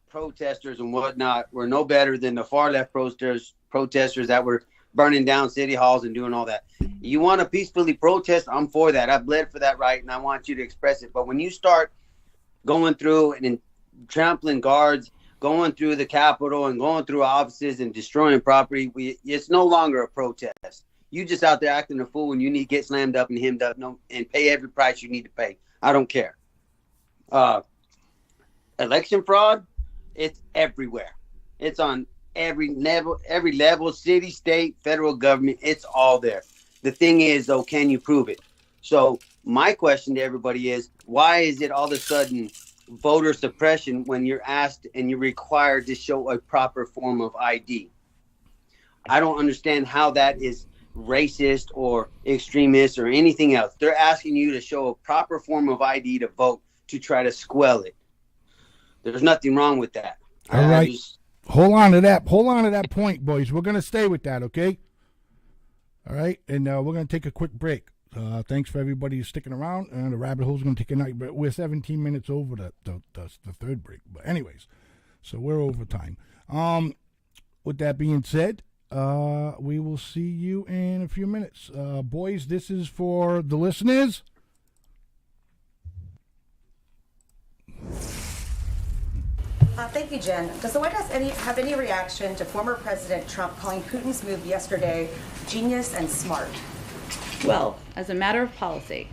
protesters and whatnot were no better than the far-left protesters that were burning down city halls and doing all that. You want to peacefully protest? I'm for that. I bled for that right, and I want you to express it. But when you start going through and trampling guards, going through the Capitol and going through offices and destroying property, it's no longer a protest. You just out there acting a fool and you need to get slammed up and hemmed up and pay every price you need to pay. I don't care. Election fraud, it's everywhere. It's on every level, city, state, federal government. It's all there. The thing is, though, can you prove it? So my question to everybody is, why is it all of a sudden voter suppression when you're asked and you're required to show a proper form of ID? I don't understand how that is racist or extremist or anything else. They're asking you to show a proper form of ID to vote to try to squell it. There's nothing wrong with that. All right. Hold on to that point, boys. We're going to stay with that, okay? All right. And we're going to take a quick break. Thanks for everybody who's sticking around. The rabbit hole's going to take a night, but we're 17 minutes over the third break. But anyways, so we're over time. With that being said, we will see you in a few minutes. Boys, this is for the listeners. Thank you, Jen. Does the White House have any reaction to former President Trump calling Putin's move yesterday genius and smart? Well, as a matter of policy,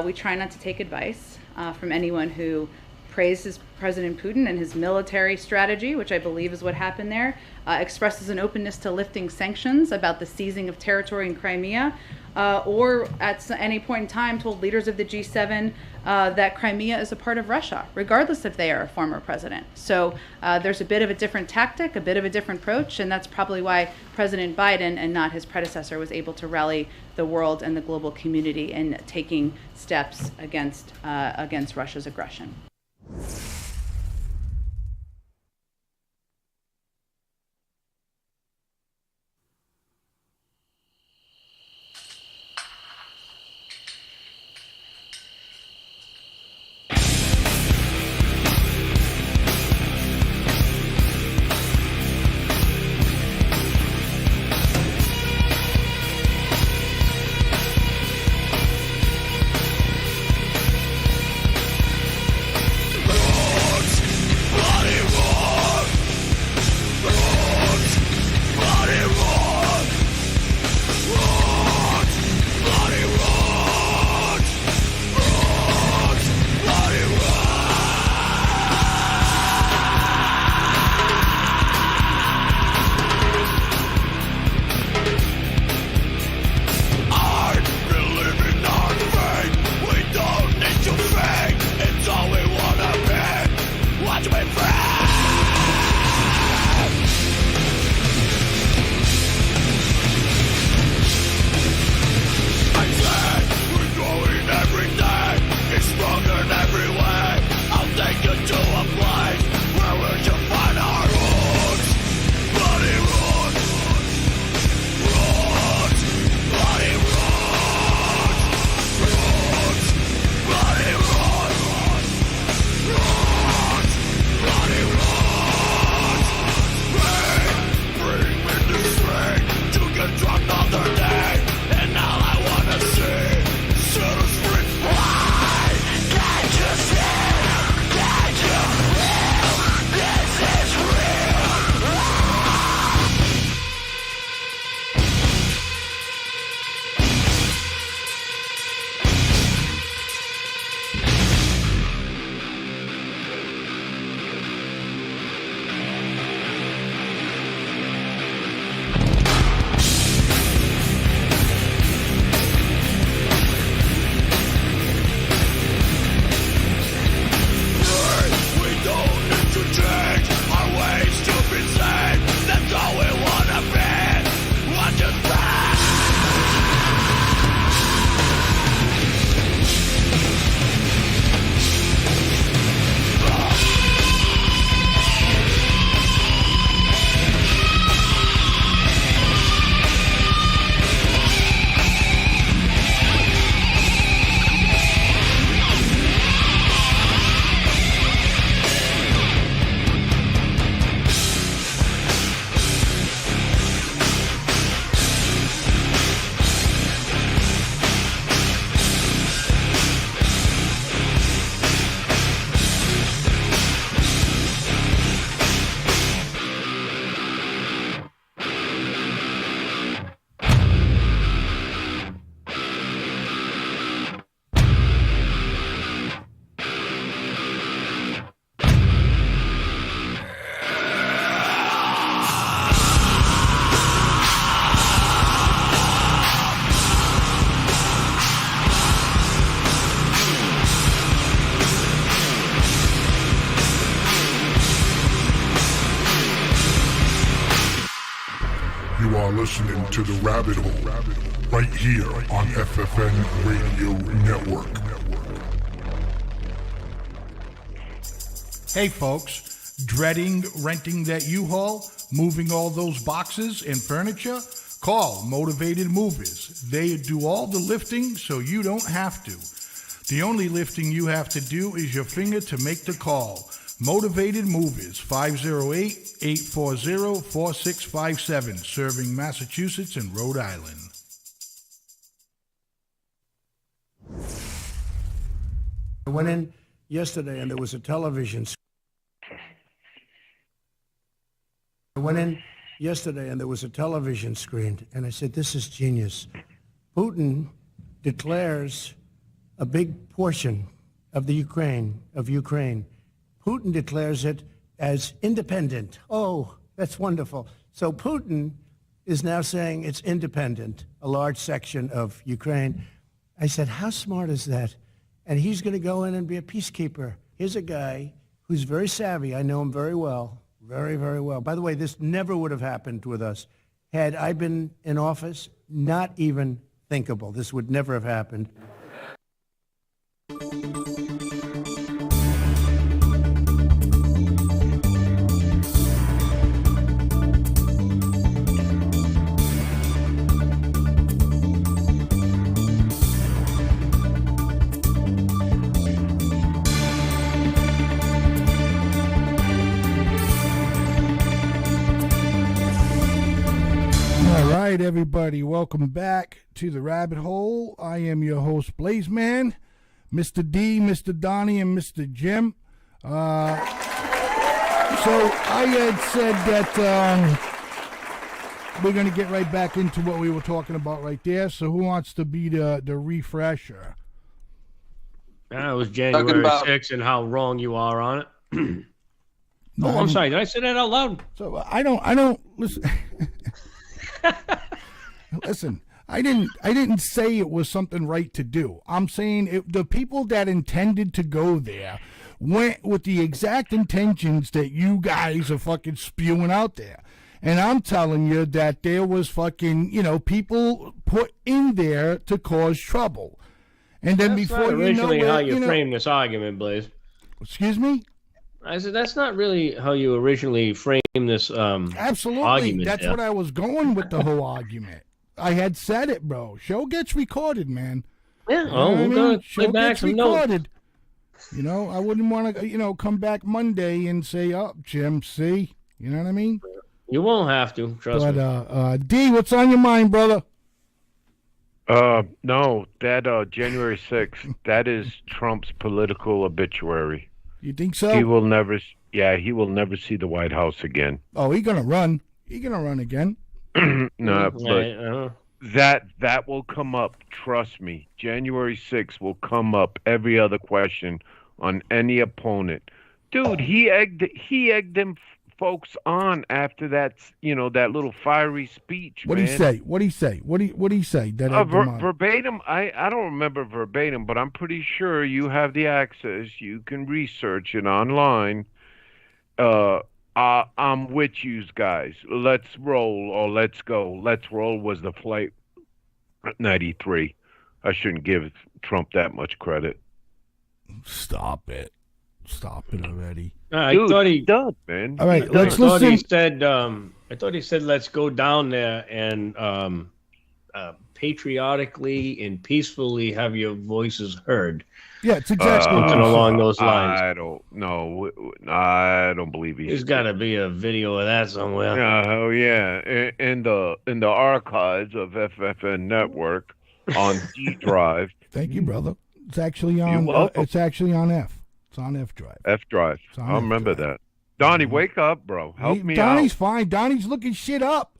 we try not to take advice from anyone who praises President Putin and his military strategy, which I believe is what happened there, expresses an openness to lifting sanctions about the seizing of territory in Crimea, or at any point in time told leaders of the G7 that Crimea is a part of Russia, regardless if they are a former president. So there's a bit of a different tactic, a bit of a different approach, and that's probably why President Biden and not his predecessor was able to rally the world and the global community in taking steps against Russia's aggression. listening to The Rabbit Hole, right here on FFN Radio Network. Hey folks, dreading renting that U-Haul, moving all those boxes and furniture? Call Motivated Movers. They do all the lifting so you don't have to. The only lifting you have to do is your finger to make the call. Motivated Movers, 508-840-4657, serving Massachusetts and Rhode Island. I went in yesterday and there was a television. Screen, and I said, this is genius. Putin declares a big portion of the Ukraine. Putin declares it as independent. Oh, that's wonderful. So Putin is now saying it's independent, a large section of Ukraine. I said, how smart is that? And he's going to go in and be a peacekeeper. Here's a guy who's very savvy. I know him very well, very, very well. By the way, this never would have happened with us. Had I been in office, not even thinkable. This would never have happened. All right, everybody, welcome back to The Rabbit Hole. I am your host, Blazeman, Mr. D, Mr. Donnie, and Mr. Jim. So I had said that we're going to get right back into what we were talking about right there. So who wants to be the refresher? That was January 6th and how wrong you are on it. No, I'm sorry. Did I say that out loud? So I don't listen. Listen, I didn't say it was something right to do. I'm saying the people that intended to go there went with the exact intentions that you guys are fucking spewing out there. And I'm telling you that there was fucking, people put in there to cause trouble. And then That's before not originally how you know, framed this argument, Blaze. Excuse me? I said that's not really how you originally framed this Absolutely. argument. That's there. what I was going with the whole argument. I had said it, bro. Show gets recorded, man. Yeah. You know Oh, what I we're mean? gonna Show play back gets some notes. recorded. I wouldn't want to, come back Monday and say, "Oh, Jim, see," you know what I mean? You won't have to. Trust me. But D, what's on your mind, brother? No, that January 6th, that is Trump's political obituary. You think so? He will never see the White House again. Oh, he's gonna run. He's gonna run again. No, but Right, that will come up. Trust me. January 6th will come up every other question on any opponent. Dude, he egged them folks on after that, that little fiery speech. What'd he say? What'd he say? What'd he say? That Verbatim, I don't remember verbatim, but I'm pretty sure you have the access. You can research it online. I'm with you guys. Let's roll or let's go. Let's roll was the flight 93. I shouldn't give Trump that much credit. Stop it already. I Dude, thought he done, man. All right, He's let's done. listen. I thought he said, let's go down there and patriotically and peacefully have your voices heard. Yeah, it's exactly Something along those lines. I don't know. I don't believe There's got to be a video of that somewhere. Oh yeah, in the archives of FFN Network on D drive. Thank you, brother. It's actually on. You're welcome. It's actually on F. It's on F drive. F drive. It's on I F remember drive. that. Donnie, wake up, bro. Help me Donnie's out. fine. Donnie's looking shit up.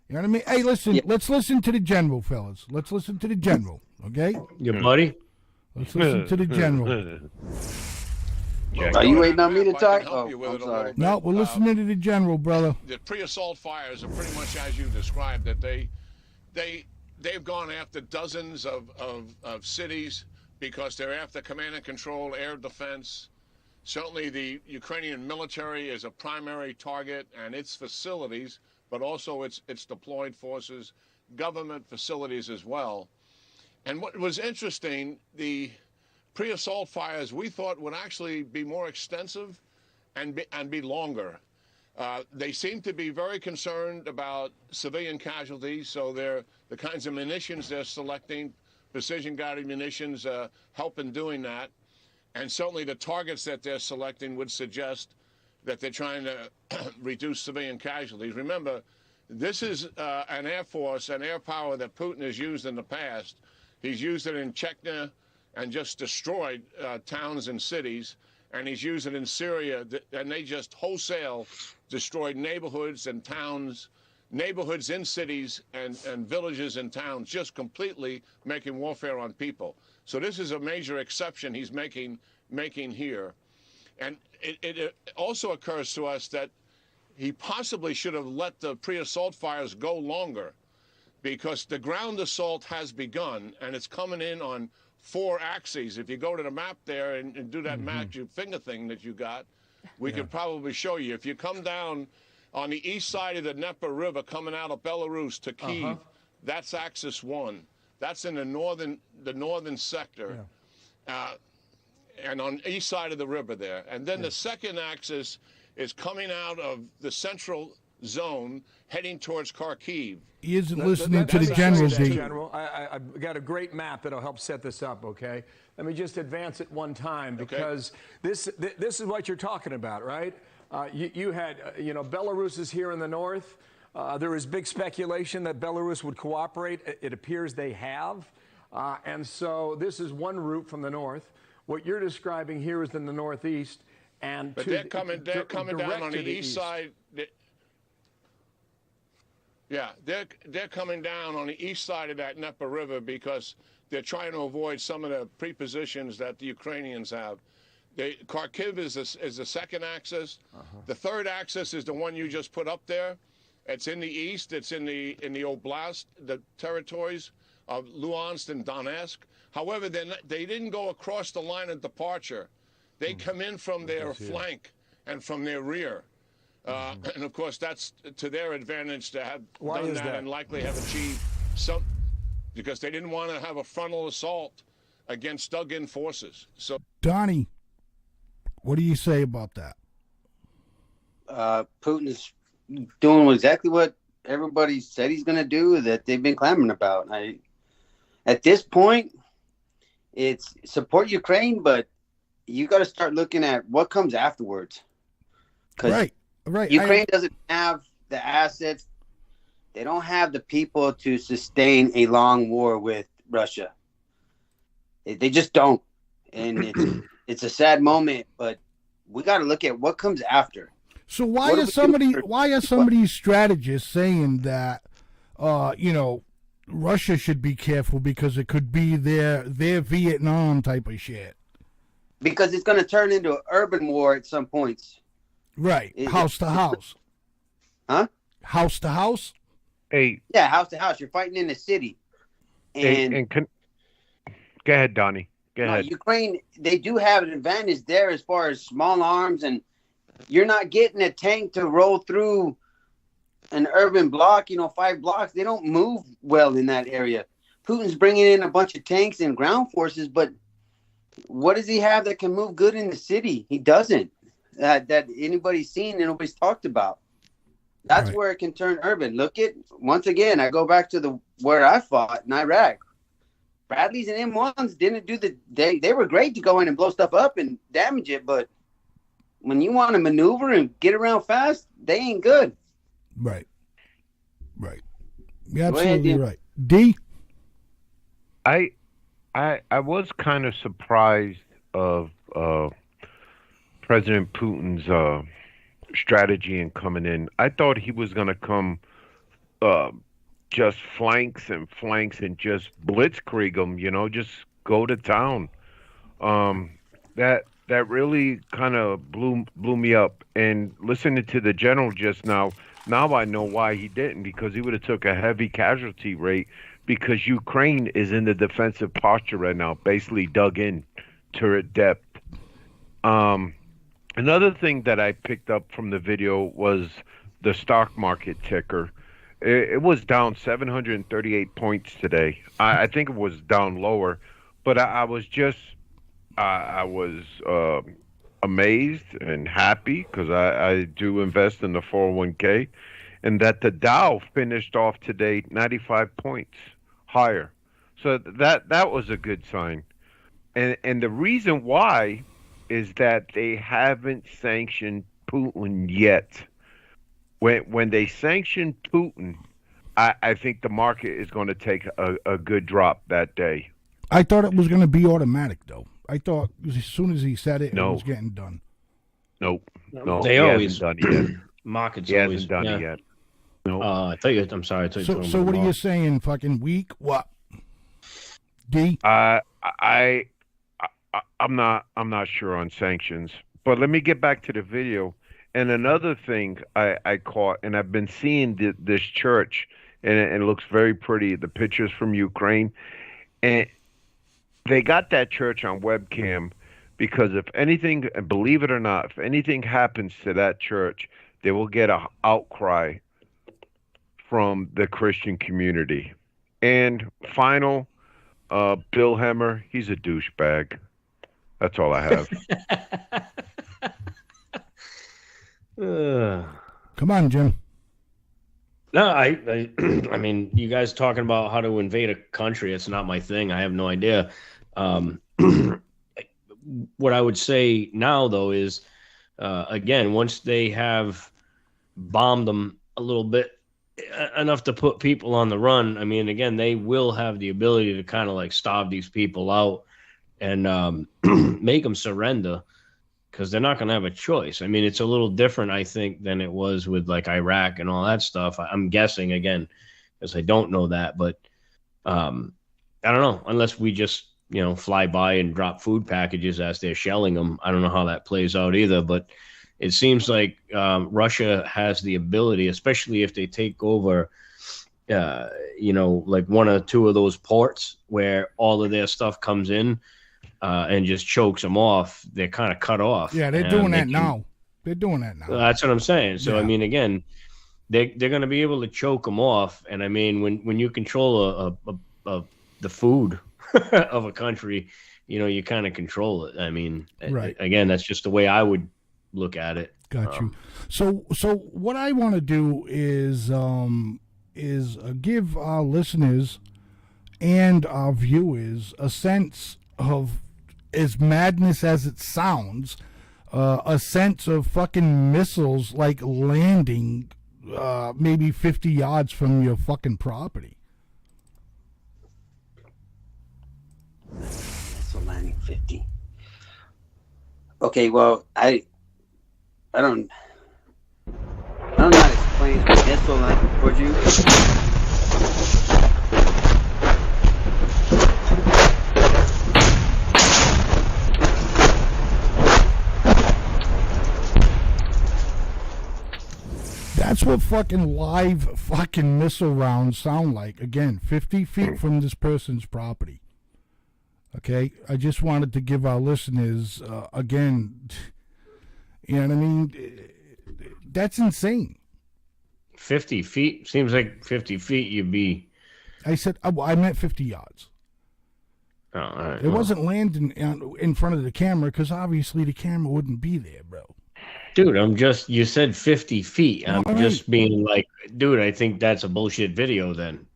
You know what I mean? Hey, listen. Let's listen to the general, fellas. Let's listen to the general. Okay. Your buddy? Let's listen to the general. Are you waiting on me to If I can talk? help you Oh, with I'm it a sorry. little No, bit, we're listening to the general, brother. The pre-assault fires are pretty much as you described. That they've gone after dozens of cities because they're after command and control, air defense. Certainly, the Ukrainian military is a primary target and its facilities. but also its deployed forces, government facilities as well. And what was interesting, the pre-assault fires we thought would actually be more extensive and be longer. They seem to be very concerned about civilian casualties, so the kinds of munitions they're selecting, precision-guided munitions, help in doing that. And certainly the targets that they're selecting would suggest that they're trying to reduce civilian casualties. Remember, this is an air force, an air power that Putin has used in the past. He's used it in Chechnya and just destroyed towns and cities. And he's used it in Syria, and they just wholesale destroyed neighborhoods and towns, neighborhoods in cities and villages and towns, just completely making warfare on people. So this is a major exception he's making here. And it also occurs to us that he possibly should have let the pre-assault fires go longer, because the ground assault has begun, and it's coming in on 4 axes. If you go to the map there and do that magic finger thing that you got, we could probably show you. If you come down on the east side of the Dnieper River, coming out of Belarus to Kyiv, that's axis 1. That's in the northern sector, and on the east side of the river there. And then the second axis is coming out of the central zone, heading towards Kharkiv. He isn't listening to the general, D. General, I've got a great map that'll help set this up, okay? Let me just advance it one time, because this is what you're talking about, right? You had, Belarus is here in the north. There is big speculation that Belarus would cooperate. It appears they have. And so this is one route from the north. What you're describing here is in the northeast. But they're coming down on the east side. Yeah, they're coming down on the east side of that Dnieper River because they're trying to avoid some of the prepositions that the Ukrainians have. Kharkiv is the second axis. The third axis is the one you just put up there. It's in the east. It's in the oblast, the territories of Luhansk and Donetsk. However, they didn't go across the line of departure. They come in from their flank and from their rear. And, of course, that's to their advantage to have done that and likely have achieved some, because they didn't want to have a frontal assault against dug-in forces. So, Donnie, what do you say about that? Putin is doing exactly what everybody said he's going to do, that they've been clamoring about. At this point, it's support Ukraine, but you got to start looking at what comes afterwards. Right. Ukraine doesn't have the assets. They don't have the people to sustain a long war with Russia. They just don't. And it's a sad moment, but we got to look at what comes after. So why are some of these strategists saying that, Russia should be careful because it could be their Vietnam type of shit? Because it's going to turn into an urban war at some points. Right. House to house. Huh? House to house? Hey. Yeah, house to house. You're fighting in the city. And go ahead, Donnie. Go ahead. Ukraine, they do have an advantage there as far as small arms, and you're not getting a tank to roll through an urban block, 5 blocks. They don't move well in that area. Putin's bringing in a bunch of tanks and ground forces, but what does he have that can move good in the city? He doesn't. That anybody's seen and nobody's talked about. That's where it can turn urban. Look at, once again, I go back to where I fought in Iraq. Bradleys and M1s didn't do they were great to go in and blow stuff up and damage it, but when you want to maneuver and get around fast, they ain't good. Right. You're absolutely right. D? I was kind of surprised of President Putin's strategy in coming in. I thought he was going to come just flanks and just blitzkrieg them, just go to town. That really kind of blew me up. And listening to the general just now I know why he didn't, because he would have took a heavy casualty rate, because Ukraine is in the defensive posture right now, basically dug in turret depth. Another thing that I picked up from the video was the stock market ticker. It was down 738 points today. I think it was down lower, but I was just I was amazed and happy because I do invest in the 401k, and that the Dow finished off today 95 points higher. So that was a good sign. And the reason why is that they haven't sanctioned Putin yet. When they sanction Putin, I think the market is going to take a good drop that day. I thought it was going to be automatic, though. I thought as soon as he said it, No. it was getting done. Nope. No, They he always hasn't done it yet. markets He always hasn't done yeah. it yet. No. I thought you. I'm sorry. I thought you were So, talking so about what are you Mark. saying? Fucking weak? What? D? I'm not sure on sanctions, but let me get back to the video. And another thing I caught, and I've been seeing this church, and it looks very pretty. The pictures from Ukraine, and they got that church on webcam because if anything, and believe it or not, if anything happens to that church, they will get an outcry from the Christian community. And final, Bill Hemmer, he's a douchebag. That's all I have. Come on, Jim. No, I mean, you guys talking about how to invade a country, it's not my thing. I have no idea. What I would say now, though, is, again, once they have bombed them a little bit, enough to put people on the run, I mean, again, they will have the ability to kind of like starve these people out and make them surrender, because they're not going to have a choice. I mean, it's a little different, I think, than it was with like Iraq and all that stuff. I'm guessing, again, because I don't know that, but I don't know, unless we just, fly by and drop food packages as they're shelling them. I don't know how that plays out either, but it seems like Russia has the ability, especially if they take over, like one or two of those ports where all of their stuff comes in, and just chokes them off. They're kind of cut off. Yeah, they're doing that now. They're doing that now. That's what I'm saying. So, Yeah. I mean, again, they're going to be able to choke them off. And I mean, when you control the food of a country, you kind of control it. I mean, Right. Again, that's just the way I would look at it. Got you. So what I want to do is give our listeners and our viewers a sense of, as madness as it sounds, a sense of fucking missiles like landing maybe 50 yards from your fucking property. So landing 50. Okay, well, I don't know how to explain the missile line towards you. That's what fucking live fucking missile rounds sound like. Again, 50 feet from this person's property. Okay? I just wanted to give our listeners, again, you know what I mean? That's insane. 50 feet? Seems like 50 feet you'd be... I said, I meant 50 yards. Oh, all right. It wasn't landing in front of the camera because obviously the camera wouldn't be there, bro. Dude, you said 50 feet. I'm All just right. being like, dude, I think that's a bullshit video then.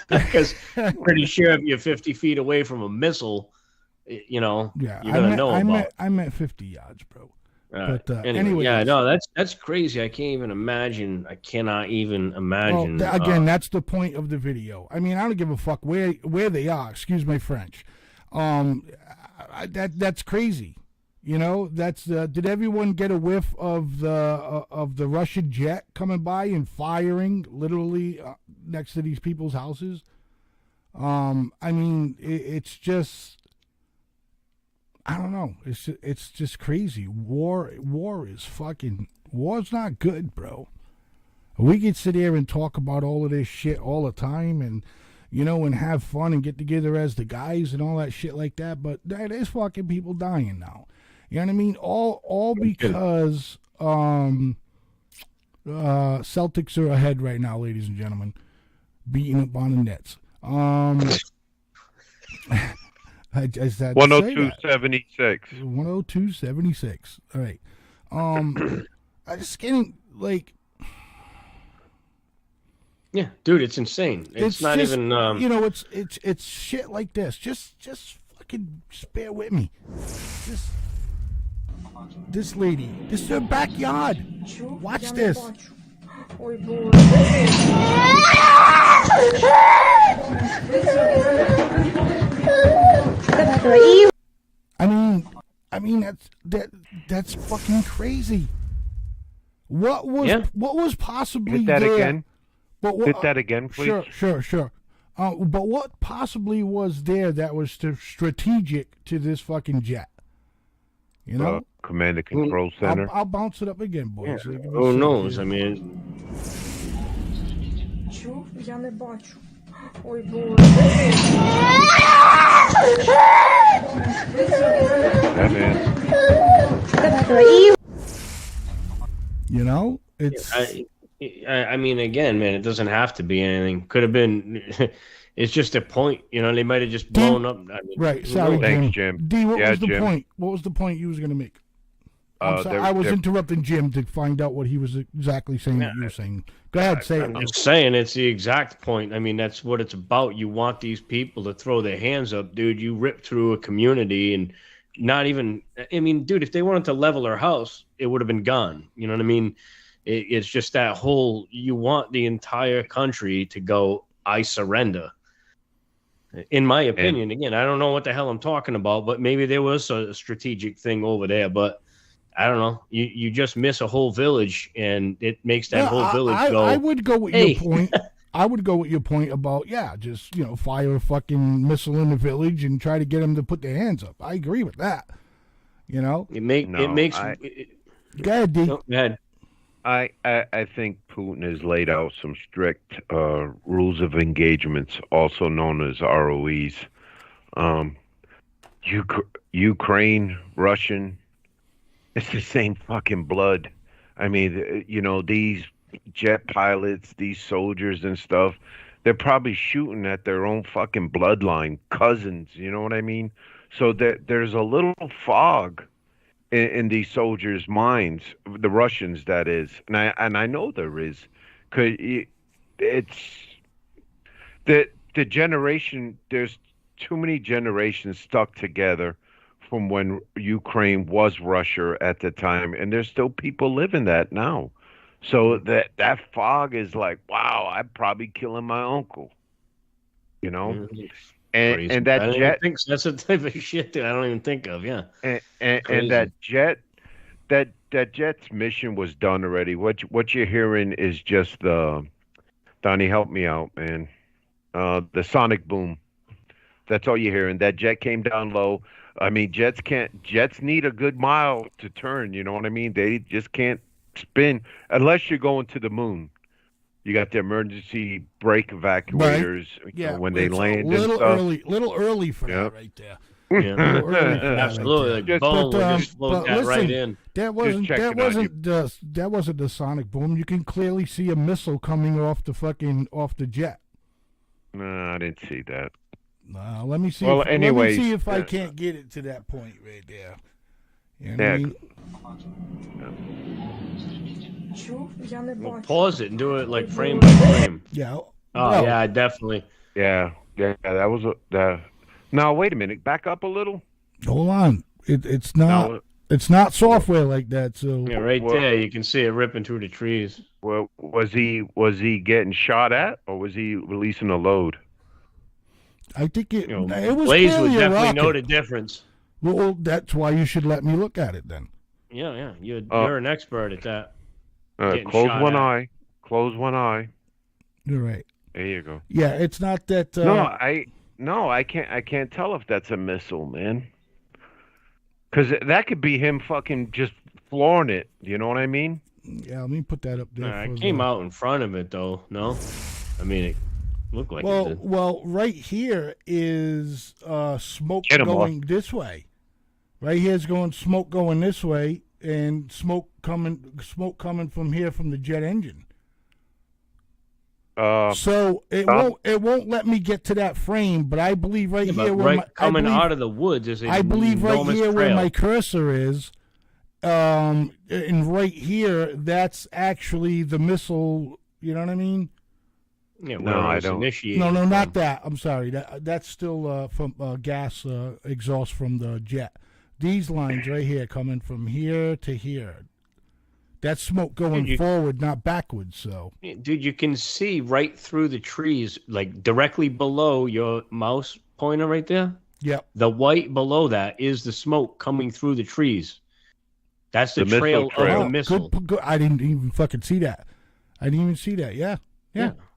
Because I'm pretty sure if you're 50 feet away from a missile, Yeah, you're going to know about it. I meant 50 yards, bro. All right. But Anyway, yeah, anyways. no, that's crazy. I can't even imagine. I cannot even imagine. Well, again, that's the point of the video. I mean, I don't give a fuck where they are. Excuse my French. That's crazy. That's did everyone get a whiff of the Russian jet coming by and firing literally next to these people's houses? I mean, it's just, I don't know. It's just crazy. War's not good, bro. We could sit here and talk about all of this shit all the time and and have fun and get together as the guys and all that shit like that, but there's fucking people dying now. You know what I mean? All because Celtics are ahead right now, ladies and gentlemen, beating up on the Nets. I just had to say that. 102.76. 102.76. All right. I just getting like. Yeah, dude, it's insane. It's not just, even. You know, it's shit like this. Just fucking just bear with me. This lady. This is her backyard. Watch this. I mean that's fucking crazy. What was possibly Hit that there? again. But what, Hit that again, please. Sure. But what possibly was there that was strategic to this fucking jet? You know, Command and Control Center. I'll bounce it up again, boys. Yeah. So Who knows? I mean. That man. You know, it's. I mean, again, man, it doesn't have to be anything. Could have been. It's just a point. You know, they might have just blown up. I mean, Right. Sorry, Thanks, Jim. D, what was the Jim. point? What was the point you was going to make? I'm sorry, I was interrupting Jim to find out what he was exactly saying that you were saying. Go ahead, say I'm it. just saying it's the exact point. I mean, that's what it's about. You want these people to throw their hands up, dude. You rip through a community and not even. I mean, dude, if they wanted to level her house, it would have been gone. You know what I mean? It's just that whole. You want the entire country to go. I surrender. In my opinion, again, I don't know what the hell I'm talking about, but maybe there was a strategic thing over there, but. I don't know. You just miss a whole village, and it makes that whole village go. I would go with your point. I would go with your point about just fire a fucking missile in the village and try to get them to put their hands up. I agree with that. You know, it makes. Go ahead, D. Go ahead. I think Putin has laid out some strict rules of engagements, also known as ROEs. Ukraine, Russian. It's the same fucking blood. I mean, these jet pilots, these soldiers and stuff, they're probably shooting at their own fucking bloodline, cousins, you know what I mean? So there's a little fog in these soldiers' minds, the Russians, that is. And I know there is. 'Cause it's the generation, there's too many generations stuck together from when Ukraine was Russia at the time, and there's still people living that now. So that fog is like, wow, I'm probably killing my uncle, and that jet. That's the type of shit that I don't even think of. Yeah, and that jet's mission was done already. What you're hearing is just Donnie, help me out, man. The sonic boom. That's all you're hearing. That jet came down low. I mean, jets need a good mile to turn, you know what I mean? They just can't spin unless you're going to the moon. You got the emergency brake evacuators when they land and stuff. Little early for that right there. Yeah, absolutely. Like, boom, just float that right in. That wasn't the sonic boom. You can clearly see a missile coming off the jet. No, I didn't see that. Let me see. Well, let me see if I can't get it to that point right there. You know what I mean? Well, pause it and do it like frame by frame. Yeah. Oh yeah, definitely. Yeah. That was Now wait a minute. Back up a little. Hold on. It's not. It's not software like that. So yeah, there you can see it ripping through the trees. Well, was he getting shot at, or was he releasing a load? I think it was Blaze would definitely rocket. know the difference. Well, that's why you should let me look at it then. Yeah. You're an expert at that. Close one eye. Close one eye. You're right. There you go. Yeah, it's not that. No, I can't tell if that's a missile, man. Because that could be him fucking just flooring it. You know what I mean? Yeah, let me put that up there. It came out in front of it, though. No, I mean it looked like it did. Well, right here is smoke going this way. Right here is smoke going this way, and smoke coming from here from the jet engine. So it won't let me get to that frame, but I believe right here where out of the woods is I believe right here trail. where my cursor is, and right here that's actually the missile. You know what I mean? Yeah, No, I don't. No, not that. I'm sorry. That's still from gas exhaust from the jet. These lines right here coming from here to here. That's smoke going forward, not backwards. So, dude, you can see right through the trees, like directly below your mouse pointer right there. Yep. The white below that is the smoke coming through the trees. That's the trail of the missile. Good. I didn't even fucking see that. I didn't even see that. Yeah.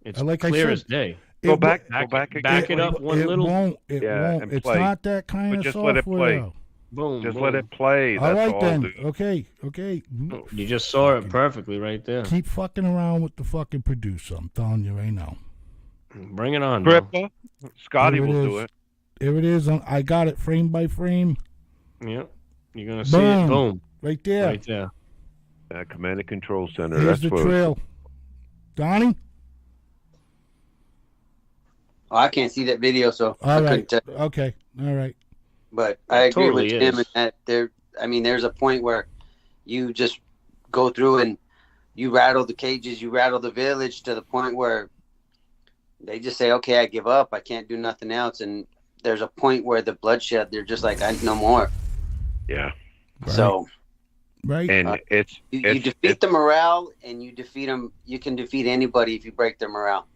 It's like clear I said, as day. Go back Back again. it up one little. It Yeah, won't. and It's play. not that kind of Just software. let it play. though. Boom. Just boom. let it play. All That's right then. dude. Okay. You just saw it perfectly right there. Keep fucking around with the fucking producer. I'm telling you right now. Bring it on, bro. Gripper, Scotty Here it will is. do it. Here it is. I got it frame by frame. Yep. You're gonna see it. Boom. Right there. Right there. Command and Control Center. Here's That's the what. trail. Donnie? Oh, I can't see that video, so I All couldn't right. tell. Okay. All right. But I agree totally with him is. in that there's a point where you just go through and you rattle the cages, you rattle the village to the point where they just say, okay, I give up. I can't do nothing else. And there's a point where the bloodshed, they're just like, no more. Yeah. Right. So Right. And you defeat the morale, and you defeat them. You can defeat anybody if you break their morale.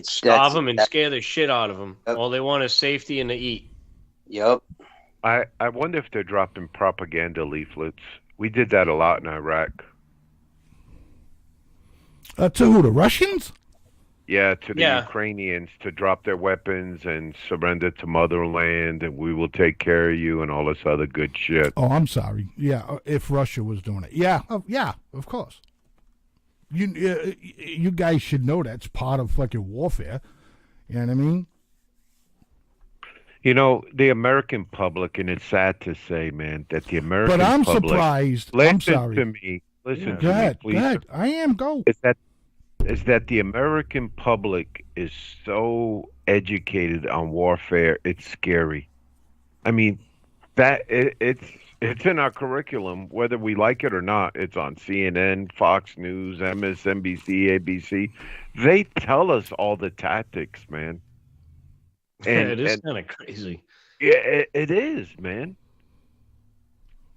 Starve them and scare the shit out of them. Yep. All they want is safety and to eat. Yep. I wonder if they're dropping propaganda leaflets. We did that a lot in Iraq. To who? The Russians? Yeah, to the Yeah. Ukrainians to drop their weapons and surrender to motherland, and we will take care of you and all this other good shit. Oh, I'm sorry. Yeah, if Russia was doing it. Yeah, of course. You guys should know that's part of fucking warfare. You know what I mean? You know, the American public, and it's sad to say, man, that the American But I'm public... surprised. Listen I'm sorry. to me. Listen Go to ahead. me, please. Go ahead. I am. Go. Is that the American public is so educated on warfare, it's scary. I mean, it's in our curriculum, whether we like it or not. It's on CNN, Fox News, MSNBC, ABC. They tell us all the tactics, man. It is kind of crazy. Yeah, it is, man.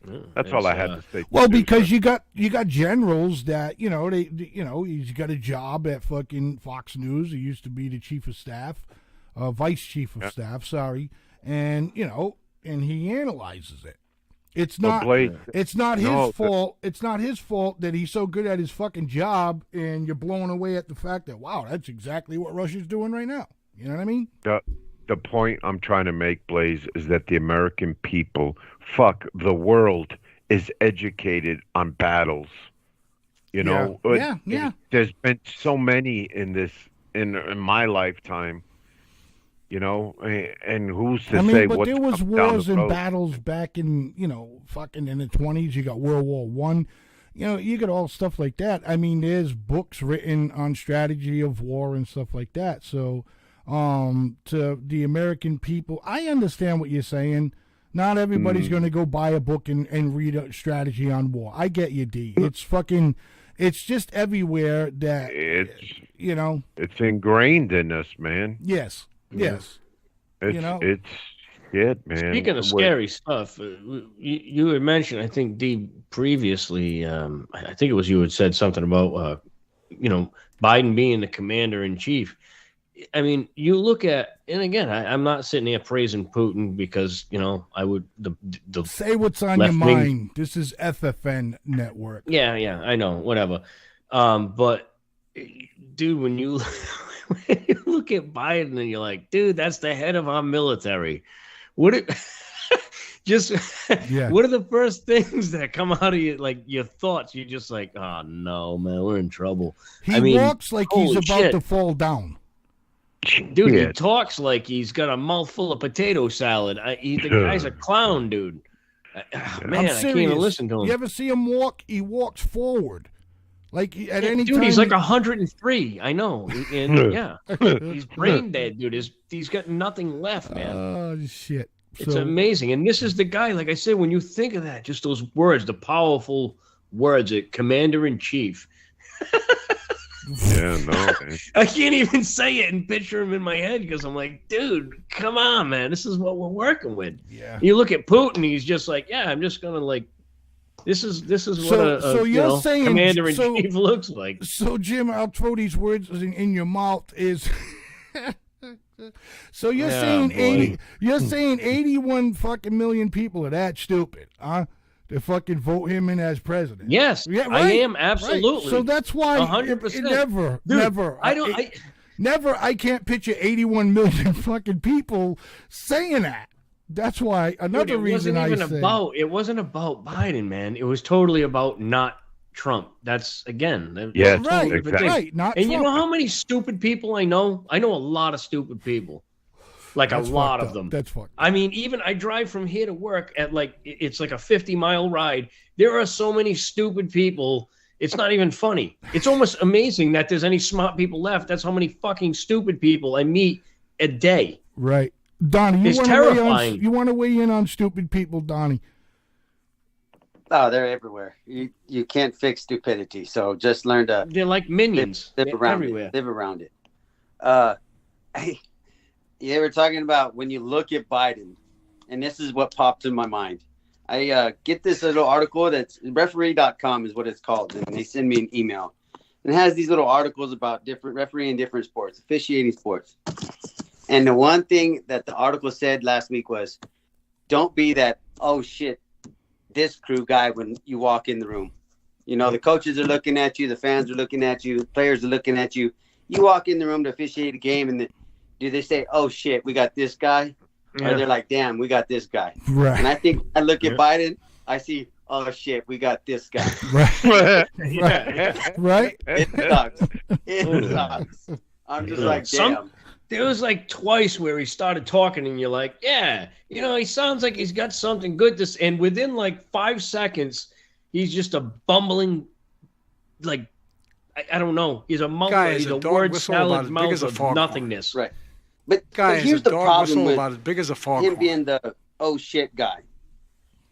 Yeah, That's all I had to say. Well, because you got generals that he's got a job at fucking Fox News. He used to be the chief of staff, vice chief of staff. Sorry, and and he analyzes it. It's not. It's not his fault. It's not his fault that he's so good at his fucking job, and you're blowing away at the fact that that's exactly what Russia's doing right now. You know what I mean? The point I'm trying to make, Blaze, is that the American people, the world, is educated on battles. You know, yeah. There's been so many in my lifetime. You know, and who's to say but what's there was up down wars the and road? battles back in fucking in the 20s. You got World War I. You got all stuff like that. I mean, there's books written on strategy of war and stuff like that. So, to the American people, I understand what you're saying. Not everybody's going to go buy a book and read a strategy on war. I get you, D. It's just everywhere that it's ingrained in us, man. Yes. It's shit, man. Speaking of scary stuff, you had mentioned, I think, D, previously, I think it was you had said something about, Biden being the commander in chief. I mean, you look at, and again, I'm not sitting here praising Putin because, I would say what's on your mind. This is FFN Network. Yeah, I know, whatever. But dude, when you look at Biden and you're like, dude, that's the head of our military. What are the first things that come out of you, like your thoughts? You're just like, oh no, man, we're in trouble. He walks like he's about to fall down. Dude, he talks like he's got a mouthful of potato salad. The guy's a clown, dude. Man, I can't even listen to him. You ever see him walk? He walks forward. Like at any dude, time. He's like 103. I know. And yeah, he's brain dead, dude. He's got nothing left, man. Oh, shit. It's amazing. And this is the guy, like I said, when you think of that, just those words, the powerful words, commander-in-chief. Yeah, no. Man. I can't even say it and picture him in my head because I'm like, dude, come on, man. This is what we're working with. Yeah. You look at Putin, he's just like, yeah, I'm just gonna like. This is what a saying, commander-in-chief looks like. So, Jim, I'll throw these words in your mouth. So you're saying 80? You're saying 81 fucking million people are that stupid, huh? To fucking vote him in as president. Yes, yeah, right, I am absolutely. Right. So that's why 100%. Never. I can't picture 81 million fucking people saying that. That's why another reason I say it wasn't about Biden, man. It was totally about not Trump. That's again, yeah, right, exactly. Right, not and Trump. You know how many stupid people I know? I know a lot of stupid people. Like That's a lot fucked of them. Up. That's fucked. I mean, even I drive from here to work at it's like a 50-mile ride. There are so many stupid people. It's not even funny. It's almost amazing that there's any smart people left. That's how many fucking stupid people I meet a day. Right. Donnie, it's terrifying. You want to weigh in on stupid people, Donnie? Oh, they're everywhere. You can't fix stupidity, so just learn to. They're like minions. Live around everywhere. Live around it. You were talking about when you look at Biden, and this is what popped in my mind. I get this little article that's referee.com is what it's called, and they send me an email. And it has these little articles about different refereeing different sports, officiating sports. And the one thing that the article said last week was, don't be that, oh shit, this crew guy when you walk in the room. You know, the coaches are looking at you, the fans are looking at you, the players are looking at you. You walk in the room to officiate a game, and do they say, oh shit, we got this guy? Yeah. Or they're like, damn, we got this guy. Right. And I think I look at Biden, I see, oh shit, we got this guy. Right. Right. It sucks. It sucks. I'm just like, damn. There was like twice where he started talking and you're like, yeah, he sounds like he's got something good to say. And within like 5 seconds, he's just a bumbling, like, I don't know. He's a mumbler. He's a word salad mouth of nothingness. Right. But here's the problem with as big as a him being the oh shit guy.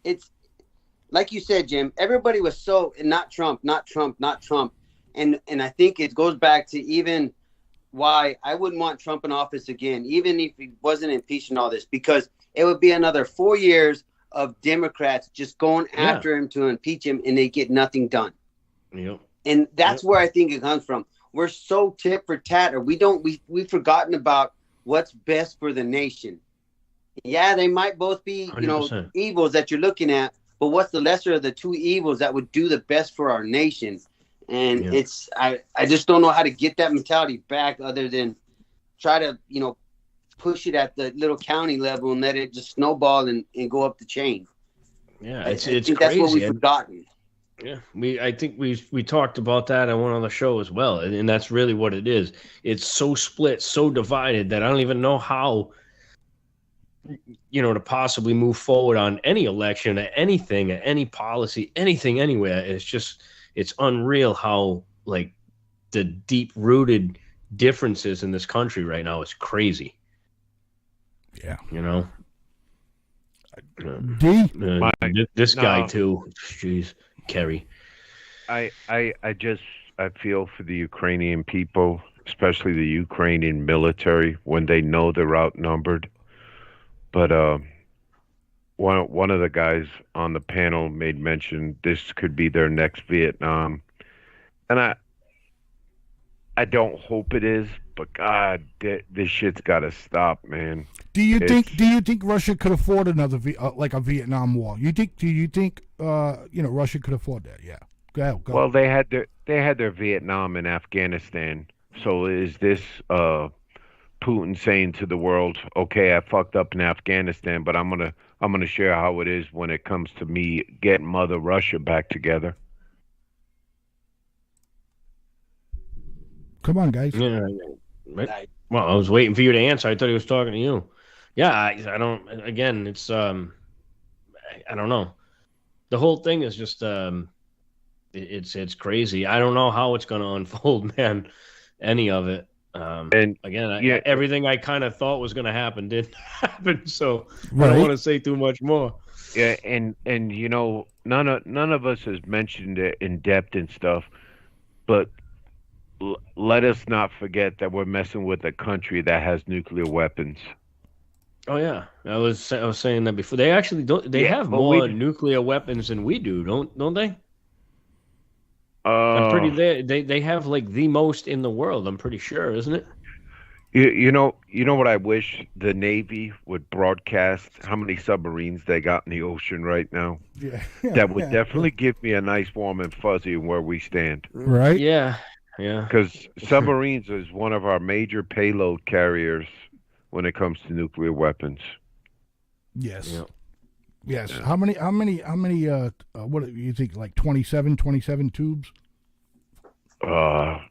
It's like you said, Jim, everybody was so not Trump. And I think it goes back to even why I wouldn't want Trump in office again, even if he wasn't impeached and all this, because it would be another 4 years of Democrats just going after him to impeach him, and they get nothing done. Yep. And that's where I think it comes from. We're so tit for tat, or we've forgotten about what's best for the nation. Yeah, they might both be, 100%. Evils that you're looking at, but what's the lesser of the two evils that would do the best for our nation? And it's I just don't know how to get that mentality back other than try to, push it at the little county level and let it just snowball and go up the chain. Yeah, it's crazy. That's what we've forgotten. Yeah, I think we talked about that on one other show as well, and that's really what it is. It's so split, so divided that I don't even know how, to possibly move forward on any election, or anything, or any policy, anything, anywhere. It's unreal how like the deep-rooted differences in this country right now is crazy. Yeah, this guy too. Jeez. Kerry. I feel for the Ukrainian people, especially the Ukrainian military, when they know they're outnumbered. But one of the guys on the panel made mention this could be their next Vietnam, and I don't hope it is, but God, this shit's got to stop, man. Do you think Russia could afford another like a Vietnam War? Do you think Russia could afford that? Yeah. Go. Well, they had their Vietnam and Afghanistan. So is this Putin saying to the world, "Okay, I fucked up in Afghanistan, but I'm gonna share how it is when it comes to me getting Mother Russia back together"? Come on, guys. Yeah. Right. Well, I was waiting for you to answer. I thought he was talking to you. Yeah, I don't. Again, it's I don't know. The whole thing is just it's crazy. I don't know how it's going to unfold, man. Any of it. And again, everything I kind of thought was going to happen didn't happen. So Right. I don't want to say too much more. Yeah, and you know, none of us has mentioned it in depth and stuff, but let us not forget that we're messing with a country that has nuclear weapons. Oh yeah, I was saying that before. They actually don't. They have but more nuclear weapons than we do, don't they? I'm pretty. They have like the most in the world. I'm pretty sure, isn't it? You know what I wish the Navy would broadcast how many submarines they got in the ocean right now. Yeah. That would definitely give me a nice warm and fuzzy in where we stand. Right? Yeah. Because submarines is one of our major payload carriers when it comes to nuclear weapons. Yes. Yeah. Yes. Yeah. How many what do you think, like 27 tubes?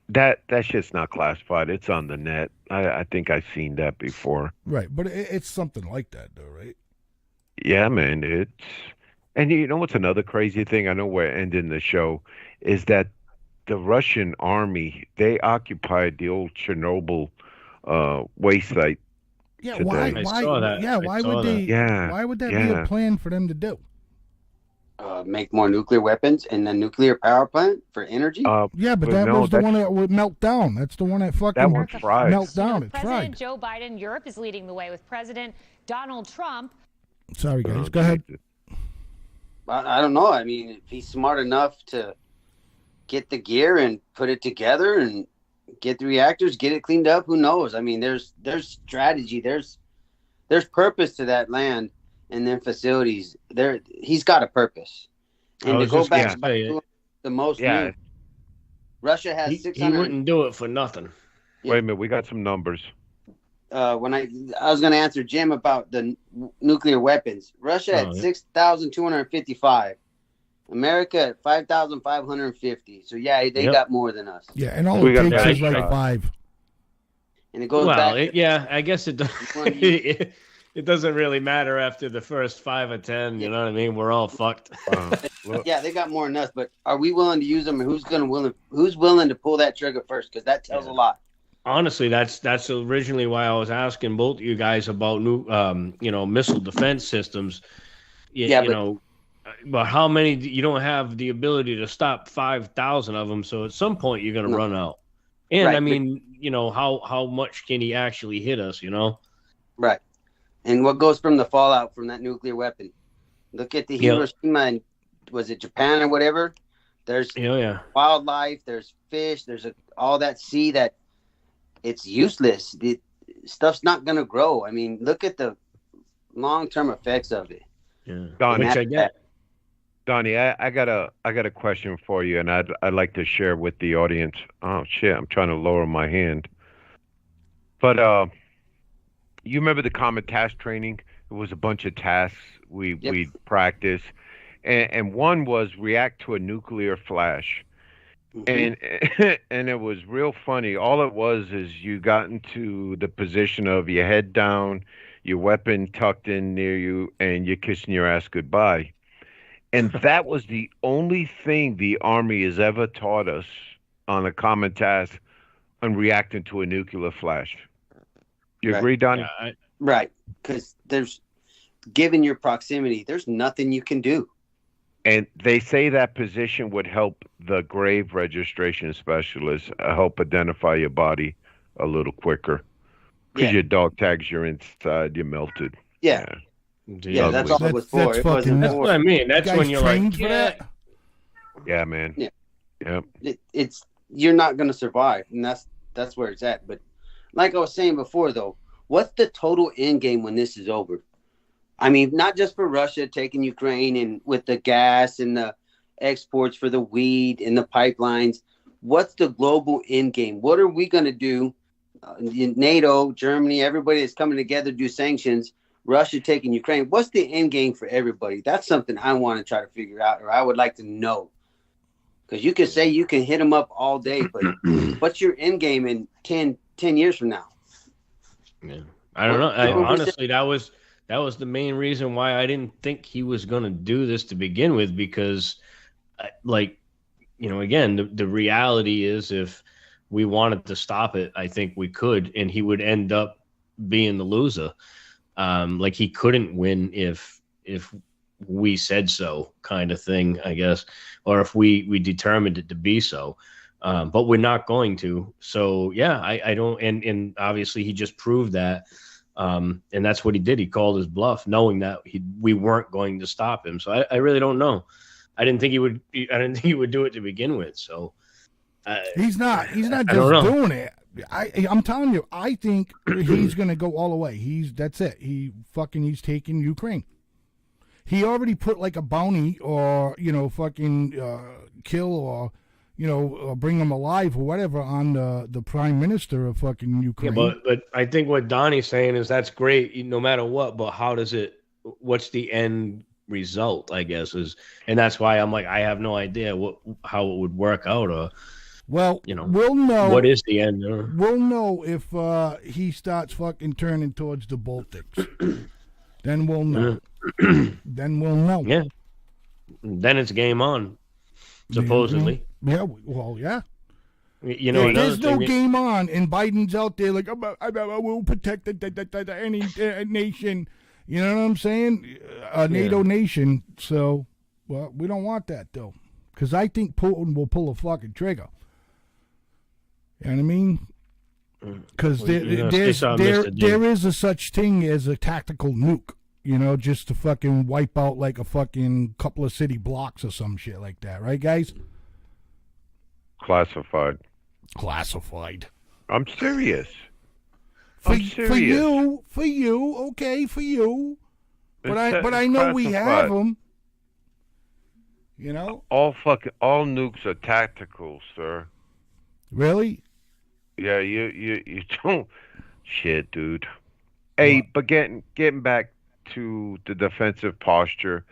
That shit's not classified. It's on the net. I think I've seen that before. Right, but it's something like that though, right? Yeah, man. And you know what's another crazy thing? I know we're ending the show, is that the Russian army, they occupied the old Chernobyl waste site. Yeah, today. why? saw that. Yeah, I why saw would they? that. Yeah, why would that be yeah. a plan for them to do? Make more nuclear weapons and the nuclear power plant for energy. Yeah, but that was the one that would melt down. That's the one that fucking That one fried. melt down. It President fried. Joe Biden, Europe is leading the way with President Donald Trump. Sorry, guys. Go ahead. I don't know. I mean, if he's smart enough to get the gear and put it together and get the reactors, get it cleaned up, who knows? I mean, there's strategy, there's purpose to that land and then facilities. He's got a purpose. And to go back to the most new, Russia has 600. He wouldn't do it for nothing. Wait a minute, we got some numbers. When I was going to answer Jim about the nuclear weapons, Russia had 6,255. America at 5,550. So yeah, they got more than us. Yeah, and all it takes is like 5. And it goes back. I guess it it doesn't really matter after the first 5 or 10. You know what I mean? We're all fucked. Yeah, they got more than us. But are we willing to use them? And who's willing to pull that trigger first? Because that tells a lot. Honestly, that's originally why I was asking both of you guys about new, missile defense systems. But how many? You don't have the ability to stop 5,000 of them, so at some point you're going to run out. And right. I mean, how much can he actually hit us? Right. And what goes from the fallout from that nuclear weapon? Look at the Hiroshima and was it Japan or whatever? There's wildlife, there's fish, there's all that sea that it's useless. The stuff's not going to grow. I mean, look at the long-term effects of it. Yeah. Donnie, which I get. Donnie, I got a question for you, and I'd like to share with the audience. Oh shit, I'm trying to lower my hand. But you remember the common task training? It was a bunch of tasks we practiced, and one was react to a nuclear flash. Mm-hmm. And it was real funny. All it was is you got into the position of your head down, your weapon tucked in near you, and you're kissing your ass goodbye. And that was the only thing the Army has ever taught us on a common task on reacting to a nuclear flash. You agree, Donnie? Yeah, right. Because given your proximity, there's nothing you can do. And they say that position would help the grave registration specialist help identify your body a little quicker. Because your dog tags you're inside, you're melted. Yeah. Yeah, that's all it was for. That's what I mean. That's when you're like, yeah, man. Yeah. It's you're not going to survive, and that's where it's at. But like I was saying before, though, what's the total end game when this is over? I mean, not just for Russia taking Ukraine and with the gas and the exports for the weed and the pipelines. What's the global end game? What are we going to do? NATO, Germany, everybody that's coming together to do sanctions. Russia taking Ukraine. What's the end game for everybody? That's something I want to try to figure out, or I would like to know. Because you can say you can hit them up all day, but what's your end game in 10 years from now? Yeah. I don't know. Honestly, that That was the main reason why I didn't think he was going to do this to begin with, because, again, the reality is if we wanted to stop it, I think we could, and he would end up being the loser. He couldn't win if we said so, kind of thing, I guess, or if we determined it to be so. But we're not going to. So, yeah, I don't. And obviously he just proved that. And that's what he did. He called his bluff, knowing that we weren't going to stop him. So I really don't know. I didn't think he would do it to begin with. So he's not just doing it. I'm telling you, I think he's going to go all the way. That's it. He's taking Ukraine. He already put like a bounty or, kill or, bring him alive or whatever on the prime minister of fucking Ukraine. Yeah, but I think what Donnie's saying is that's great no matter what, but what's the end result, I guess, and that's why I'm like, I have no idea how it would work out, or we'll know what is the end. We'll know if he starts fucking turning towards the Baltics. Then we'll know. Then we'll know. Yeah. Then it's game on, supposedly. Yeah. Well, yeah. There's no game on, and Biden's out there like, I will protect any nation. You know what I'm saying? A NATO nation. So, well, we don't want that, though. Because I think Putin will pull a fucking trigger. You know what I mean? Because there is a such thing as a tactical nuke. Just to fucking wipe out like a fucking couple of city blocks or some shit like that. Right, guys? Classified. I'm serious. For you, okay, for you. But I know we have them. All nukes are tactical, sir. Really? Yeah, you don't. Shit, dude. Hey, but getting back to the defensive posture.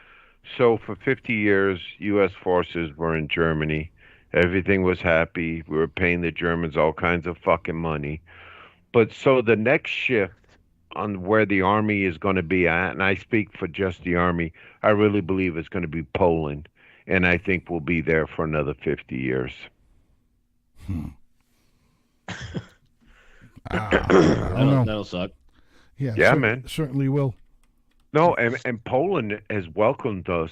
So for 50 years, U.S. forces were in Germany. Everything was happy. We were paying the Germans all kinds of fucking money. But so the next shift on where the army is going to be at, and I speak for just the army, I really believe it's going to be Poland. And I think we'll be there for another 50 years. That'll suck. Yeah, man. Certainly will. No, and Poland has welcomed us,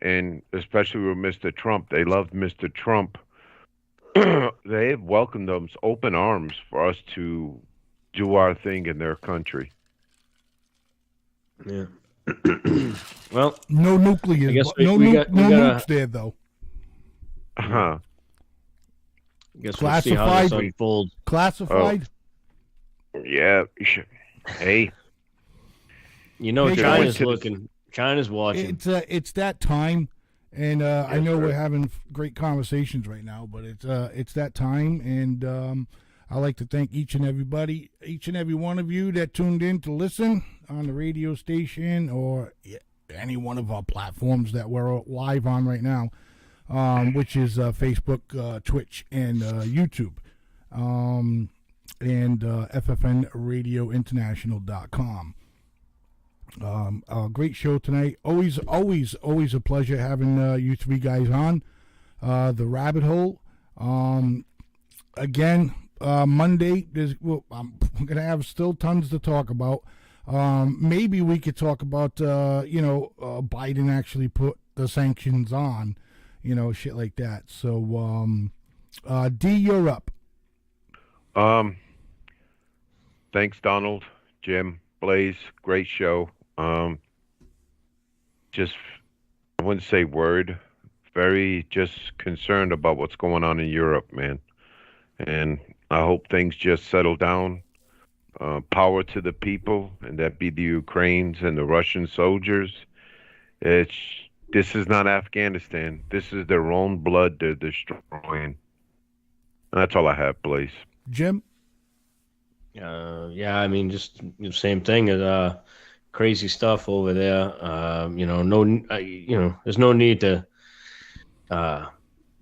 and especially with Mr. Trump. They loved Mr. Trump. They have welcomed us open arms for us to do our thing in their country. Yeah. Well, no nuclear. No nukes there, though. Uh-huh. I guess we'll see how this unfolds. Classified? Oh. Yeah. Hey. China's looking. China's watching. It's that time, and I know we're having great conversations right now, but it's that time, and I'd like to thank each and every one of you that tuned in to listen on the radio station or any one of our platforms that we're live on right now, which is Facebook, Twitch, and YouTube, and FFNRadioInternational.com. A great show tonight. Always a pleasure having you three guys on. The Rabbit Hole. Again, Monday, I'm going to have still tons to talk about. Maybe we could talk about, Biden actually put the sanctions on, shit like that. So, D, you're up. Thanks, Donald, Jim, Blaze, great show. Just, I wouldn't say word, very just concerned about what's going on in Europe, man. And I hope things just settle down. Power to the people, and that be the Ukrainians and the Russian soldiers. This is not Afghanistan. This is their own blood they're destroying. And that's all I have, Blaze. Jim? Yeah, I mean, just the same thing. Crazy stuff over there. There's no need to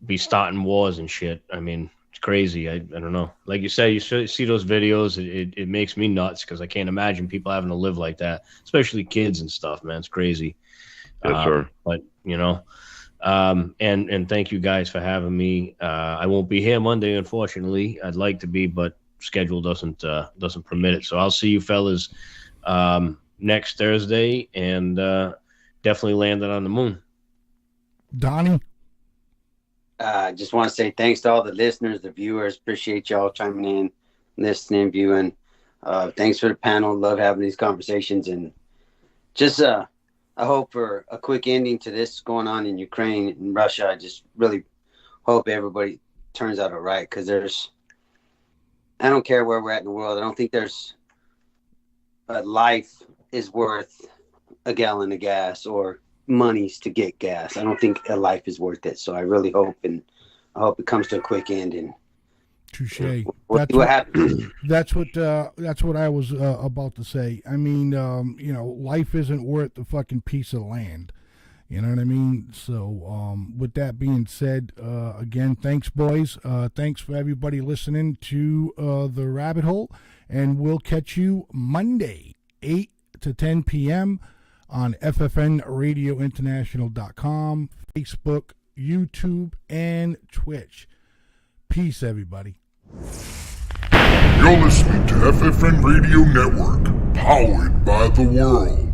be starting wars and shit. I mean, it's crazy. I don't know. Like you say, you see those videos. It makes me nuts because I can't imagine people having to live like that, especially kids and stuff, man. It's crazy. Yes, sir. But, you know, and thank you guys for having me. I won't be here Monday, unfortunately. I'd like to be, but schedule doesn't permit it. So I'll see you fellas next Thursday, and definitely landed on the moon. Donnie? Just want to say thanks to all the listeners, the viewers. Appreciate y'all chiming in, listening, viewing. Thanks for the panel. Love having these conversations. And just I hope for a quick ending to this going on in Ukraine and Russia. I just really hope everybody turns out all right, because I don't care where we're at in the world. I don't think there's a life is worth a gallon of gas or monies to get gas. I don't think a life is worth it. So I really hope, and I hope it comes to a quick end. And touche. We'll see what happens. That's what I was about to say. I mean, life isn't worth the fucking piece of land. You know what I mean? So, with that being said, again, thanks, boys. Thanks for everybody listening to The Rabbit Hole, and we'll catch you Monday, 8 to 10 p.m. on FFNRadioInternational.com, Facebook, YouTube, and Twitch. Peace, everybody. You're listening to FFN Radio Network, powered by the world.